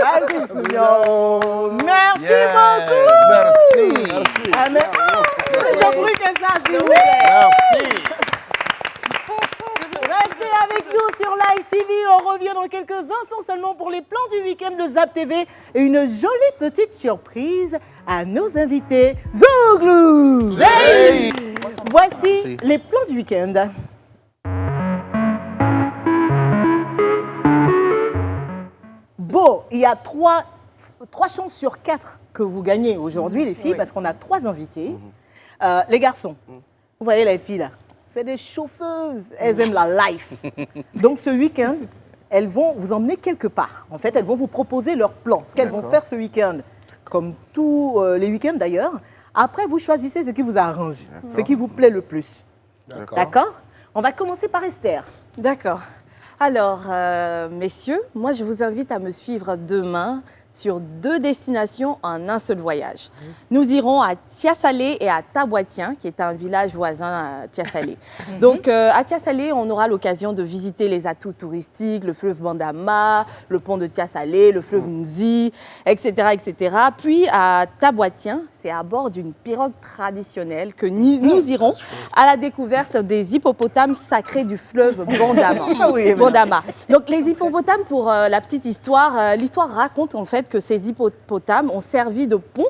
Vas-y, Souillon. Merci beaucoup! Merci. Ah, mais plus de bruit que ça, s'il vous plaît. Merci. Restez avec nous sur Live TV. On revient dans quelques instants seulement pour les plans du week-end, le Zap TV et une jolie petite surprise à nos invités. Zouglou! Hey. Voici Merci. les plans du week-end. Bon, il y a trois chances sur 4 que vous gagnez aujourd'hui, les filles, parce qu'on a 3 invités. Les garçons, vous voyez les filles là, c'est des chauffeuses, elles aiment la life. Donc ce week-end, elles vont vous emmener quelque part. En fait, elles vont vous proposer leur plan, ce qu'elles vont faire ce week-end, comme tous les week-ends d'ailleurs. Après, vous choisissez ce qui vous arrange, ce qui vous plaît le plus. D'accord? On va commencer par Esther. D'accord. Alors, messieurs, moi, je vous invite à me suivre demain sur 2 destinations en un seul voyage. Nous irons à Tiasalé et à Taboitien, qui est un village voisin à Tiasalé. Donc, à Tiasalé, on aura l'occasion de visiter les atouts touristiques, le fleuve Bandama, le pont de Tiasalé, le fleuve Nzi, etc., etc. Puis, à Taboitien, c'est à bord d'une pirogue traditionnelle que nous irons à la découverte des hippopotames sacrés du fleuve Bandama. Bandama. Donc, les hippopotames, pour la petite histoire, l'histoire raconte en fait que ces hippopotames ont servi de pont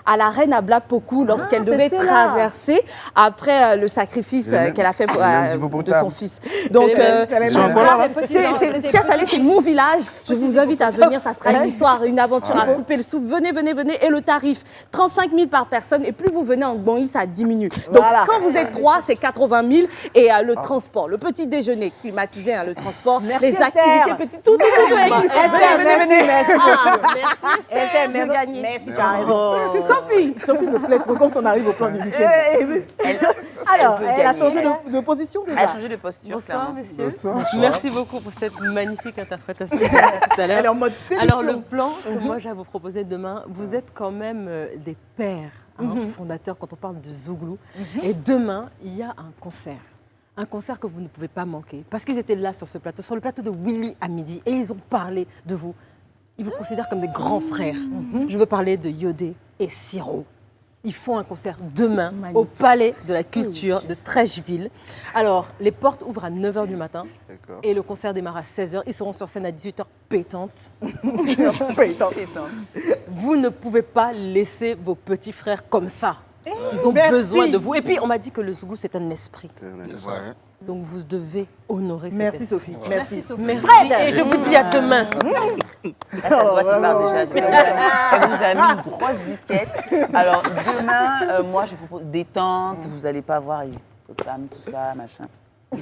à la reine Ablapoku lorsqu'elle devait traverser après le sacrifice qu'elle a fait de son fils. Donc, Tiasalé, c'est mon village. Je vous invite à venir. Ça sera une histoire, une aventure à couper le souffle. Venez. Et le tarif, 35 000 par personne. Et plus vous venez en Gbongi, ça diminue. Donc, quand vous êtes 3, c'est 80 000. Et le transport, le petit déjeuner climatisé, le transport, les activités petites, tout. Venez. Esther, j'ai gagné. Merci, tu as raison. Sophie me plaît trop quand on arrive au plan du week-end. Alors, elle a changé de position déjà. Elle a changé de posture. Bonsoir, messieurs. Bonsoir. Merci beaucoup pour cette magnifique interprétation tout à l'heure. Elle est en mode sélection. Alors, le plan que moi j'ai à vous proposer demain, vous êtes quand même des pères, fondateurs quand on parle de Zouglou. Et demain, il y a un concert. Un concert que vous ne pouvez pas manquer. Parce qu'ils étaient là sur ce plateau, sur le plateau de Willy à midi. Et ils ont parlé de vous. Ils vous considèrent comme des grands frères. Je veux parler de Yodé et Siro. Ils font un concert demain au Palais de la Culture de Trècheville. Alors, les portes ouvrent à 9h du matin et le concert démarre à 16h. Ils seront sur scène à 18h pétante. Vous ne pouvez pas laisser vos petits frères comme ça. Ils ont besoin de vous. Et puis, on m'a dit que le Zougou, c'est un esprit. Donc, vous devez honorer cet esprit. Sophie. Merci Sophie. Merci. Et je vous dis à demain. Là, ça se voit qu'il parle déjà. Elle nous a mis une grosse disquette. Alors, demain, moi, je vous propose détente. Vous n'allez pas voir les hippopotames, tout ça, machin.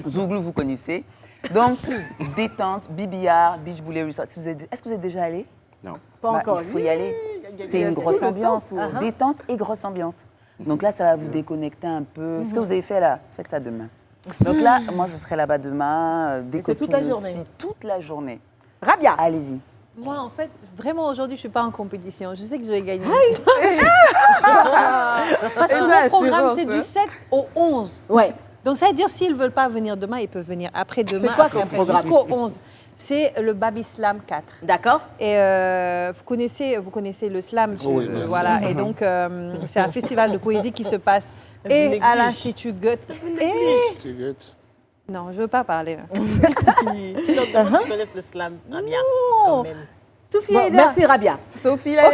Zouglou, vous connaissez. Donc, détente, BBR, Beach Boulet Resort. Est-ce que vous êtes déjà allé? Non. Pas encore. Il faut y aller. C'est une grosse ambiance. Détente et grosse ambiance. Donc là, ça va vous déconnecter un peu. Ce que vous avez fait là, faites ça demain. Donc là, moi, je serai là-bas demain. C'est toute la journée. Toute la journée. Rabia. Allez-y. Moi, en fait, vraiment, aujourd'hui, je ne suis pas en compétition. Je sais que je vais gagner. Parce que mon programme, c'est du 7 au 11. Ouais. Donc, ça veut dire, s'ils ne veulent pas venir demain, ils peuvent venir après-demain. C'est quoi ton programme? Jusqu'au 11. C'est le Baby Slam 4. D'accord. Et vous connaissez le slam. Oui, voilà. Et donc, c'est un festival de poésie qui se passe et à l'Institut Goethe. Non, je ne veux pas parler. Ils connaissent le slam. Rabia. Quand même. Sophie Bon, Aida. merci Rabia. Sophie, la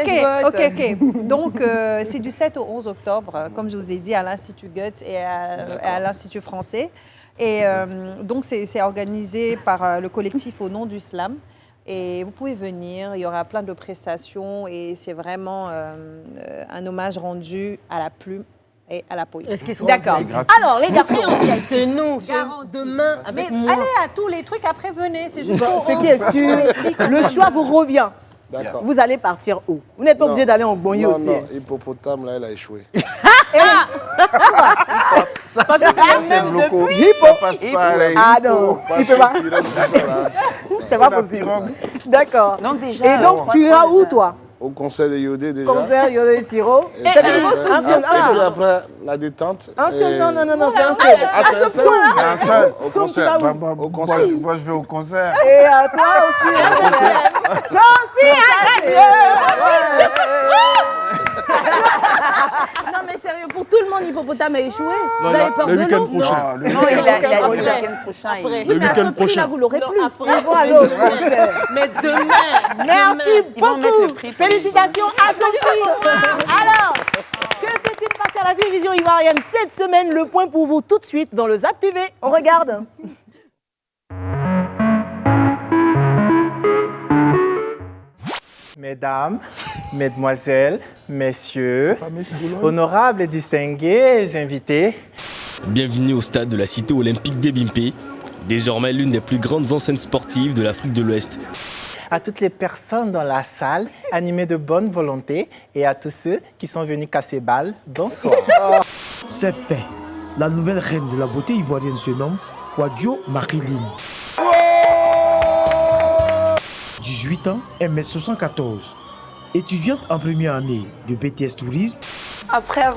Ok. Donc, c'est du 7 au 11 octobre, comme je vous ai dit, à l'Institut Goethe et à l'Institut français. Et donc, c'est organisé par le collectif Au nom du slam. Et vous pouvez venir, il y aura plein de prestations et c'est vraiment un hommage rendu à la plume et à la poésie. Est-ce qu'ils sont D'accord. Alors, les garçons, C'est nous. Garanti. Demain, Mais avec moi. allez à tous les trucs, après venez, c'est juste ce qui est sûr, le choix vous revient. D'accord. Vous allez partir où? Vous n'êtes pas obligé d'aller en Bonnie aussi. Non, hippopotame, là, elle a échoué. Ça passe pas. Ah non, il peut pas. C'est pas possible. D'accord. Donc déjà, Et donc, tu iras où, toi? Au concert de Yodé, déjà. Concert Yodé Siro. Et après, la détente. Un seul, et- non, c'est un seul. Ah, c'est un seul. Un seul. Au concert. Au concert. Moi, je vais au concert. Et à toi aussi. Sophie a gagné. Non, mais sérieux, pour tout le monde, hippopotame a échoué. Vous avez peur le de week-end l'eau? prochain. Non, il a dit le week-end prochain. Le week-end prochain. Là, vous l'aurez plus. Ils vont à l'autre concert. Mais demain. Merci Ils vont mettre le beaucoup. prix. Félicitations à Sophie. Alors, que s'est-il passé à la télévision ivoirienne cette semaine? Le point pour vous tout de suite dans le Zap TV. On regarde. Mesdames, Mesdemoiselles, Messieurs, honorables et distingués invités, Bienvenue au stade de la cité olympique d'Ebimpe, désormais l'une des plus grandes enceintes sportives de l'Afrique de l'Ouest. à toutes les personnes dans la salle, animées de bonne volonté, et à tous ceux qui sont venus casser balle, bonsoir. C'est fait. La nouvelle reine de la beauté ivoirienne se nomme Kouadio Marilyn. 18 ans, 1m74. Étudiante en première année de BTS Tourisme. Après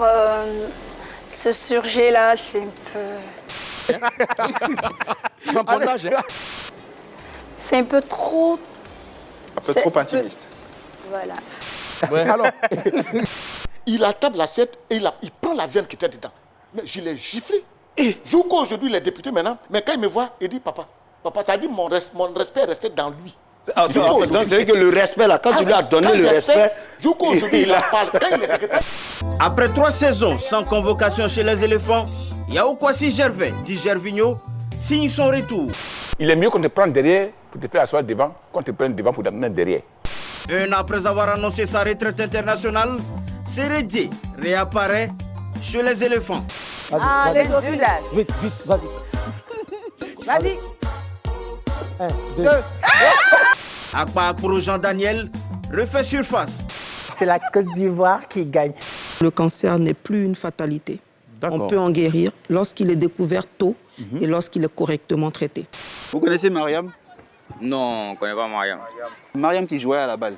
ce surjet-là, c'est un peu... C'est un peu trop... Un peu trop intimiste. Voilà. Ouais. Alors, il attrape l'assiette et il prend la viande qui était dedans. Mais je l'ai giflé. Et aujourd'hui, il est député maintenant. Mais quand il me voit, il dit papa, ça dit mon respect est resté dans lui. Donc, c'est que le respect, là, quand tu lui as donné le respect, il en parle. Après 3 saisons sans convocation chez les éléphants, Yaoukwasi Gervais, dit Gervinho, signe son retour. Il est mieux qu'on te prenne derrière pour te faire asseoir devant, qu'on te prenne devant pour te mettre derrière. Un an après avoir annoncé sa retraite internationale, Sérédié réapparaît chez les éléphants. Allez, Sophie. Vite, vas-y. Vas-y. 1, 2. Akpa pour Jean-Daniel refait surface. C'est la Côte d'Ivoire qui gagne. Le cancer n'est plus une fatalité. On peut en guérir lorsqu'il est découvert tôt et lorsqu'il est correctement traité. Vous connaissez Mariam? Non, on ne connaît pas Mariam. Mariam qui jouait à la balle.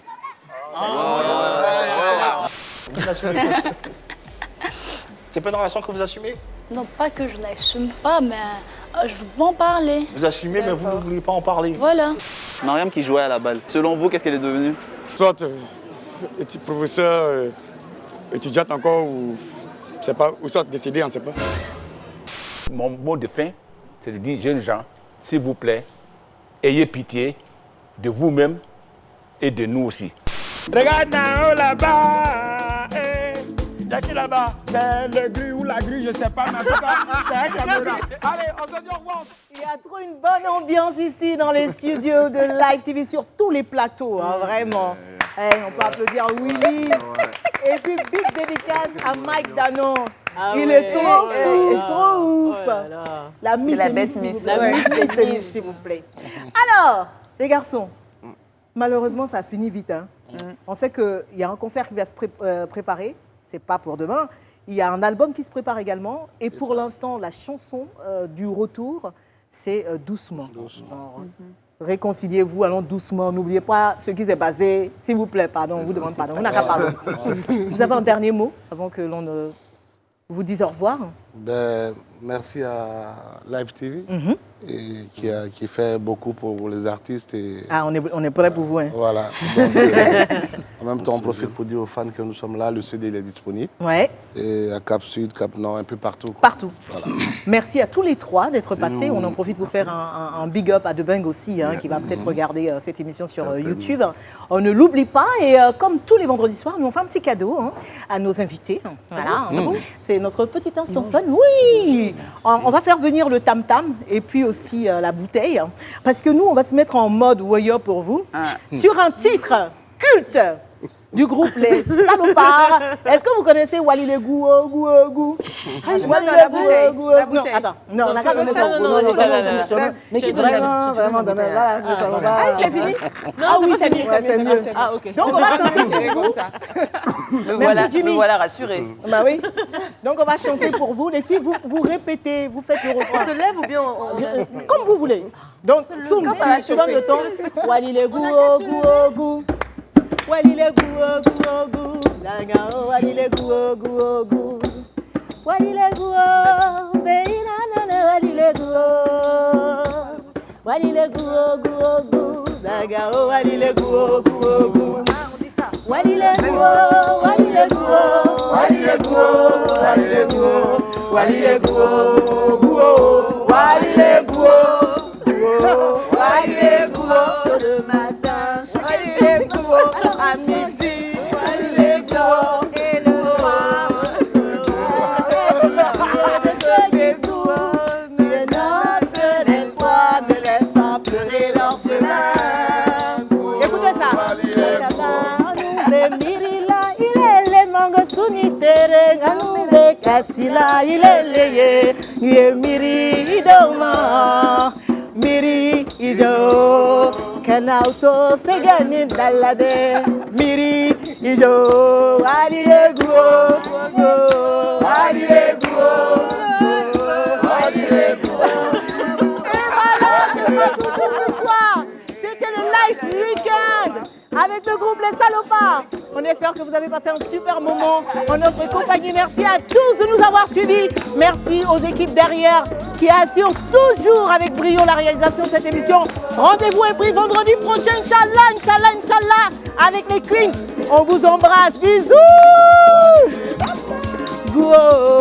C'est pas une relation que vous assumez? Non, pas que je n'assume pas, mais je veux pas en parler. Vous assumez, mais vous ne voulez pas en parler. Voilà. Mariam qui jouait à la balle. Selon vous, qu'est-ce qu'elle est devenue? Soit petit professeur étudiante encore ou je sais pas, où sont décédés, on ne sait pas. Mon mot de fin, c'est de dire, jeunes gens, s'il vous plaît, ayez pitié de vous-même et de nous aussi. Regarde là-bas, il y a qui là-bas? C'est le gru ou la grue, je ne sais pas, mais en tout cas, c'est un caméra. Allez, on se dit au revoir. Il y a trop une bonne ambiance ici dans les studios de Live TV sur tous les plateaux, hein, vraiment. On peut applaudir Willy. Et puis, big dédicace à Mike Danon. Il est trop fou, trop ouf. La Miss Miss, s'il vous plaît. Alors, les garçons, malheureusement, ça finit vite. Hein. On sait qu'il y a un concert qui va se préparer. C'est pas pour demain. Il y a un album qui se prépare également. Et pour l'instant, la chanson du retour, c'est Doucement. Réconciliez-vous, allons doucement. N'oubliez pas ce qui s'est passé. S'il vous plaît, pardon, on vous demande pardon. On n'a qu'à pardon. Vous avez un dernier mot avant que l'on ne vous dise au revoir? Merci à Live TV et qui fait beaucoup pour les artistes. Et on est prêt pour vous. Hein. Voilà. Donc, en même temps, on profite pour dire aux fans que nous sommes là. Le CD il est disponible. Ouais. Et à Cap Sud, Cap Nord, un peu partout. Partout. Voilà. Merci à tous les trois d'être passés. On en profite pour faire un big up à Debeng aussi, hein, qui va peut-être regarder cette émission sur YouTube. On ne l'oublie pas. Et comme tous les vendredis soirs, nous on fait un petit cadeau à nos invités. Voilà. C'est notre petit instant fun. Oui. On va faire venir le tam-tam et puis aussi la bouteille. Parce que nous, on va se mettre en mode Woyo pour vous. Sur un titre culte du groupe Les Salopards. Est-ce que vous connaissez Wally le Gou? Non, attends. Non, on n'a pas donné ça. Non. Mais qui donne vraiment donne voilà, Les Salopards. Ah, tu as fini? Ah oui, c'est mieux. Ah, ok. Donc, on va chanter pour vous. Merci, Jimmy. Me voilà rassuré. Bah oui. Donc, on va chanter pour vous. Les filles, vous répétez, vous faites le refrain. On se lève ou bien comme vous voulez. Donc, Soum, tu donnes le temps. Wally le Gou. Wally le Gou, Lagao, Wally le Gou. Wally le Gou, Beina, Wally le Gou. Wally le Gou, Lagao, Wally le Gou. Wally le Gou, Wally le Gou, Wally le Gou, Wally le Gou, Wally le Gou, Wally le Gou, Wally le Gou, le matin, Wally le Gou, à midi, Wally le Gou, et le soir, tu es notre seul espoir, ne laisse pas pleurer l'orphelin. Écoutez ça. Kasila ileleye ye miri idoma miri ijo kanauto segani dalade miri ijo alile guo alile guo alile guo. Et voilà, c'est tout pour ce soir. C'était le Live Weekend avec le groupe Les Salopards. On espère que vous avez passé un super moment en notre compagnie. Merci à tous de nous avoir suivis. Merci aux équipes derrière qui assurent toujours avec brio la réalisation de cette émission. Rendez-vous est pris vendredi prochain, Inch'Allah, avec les Queens. On vous embrasse. Bisous. Go.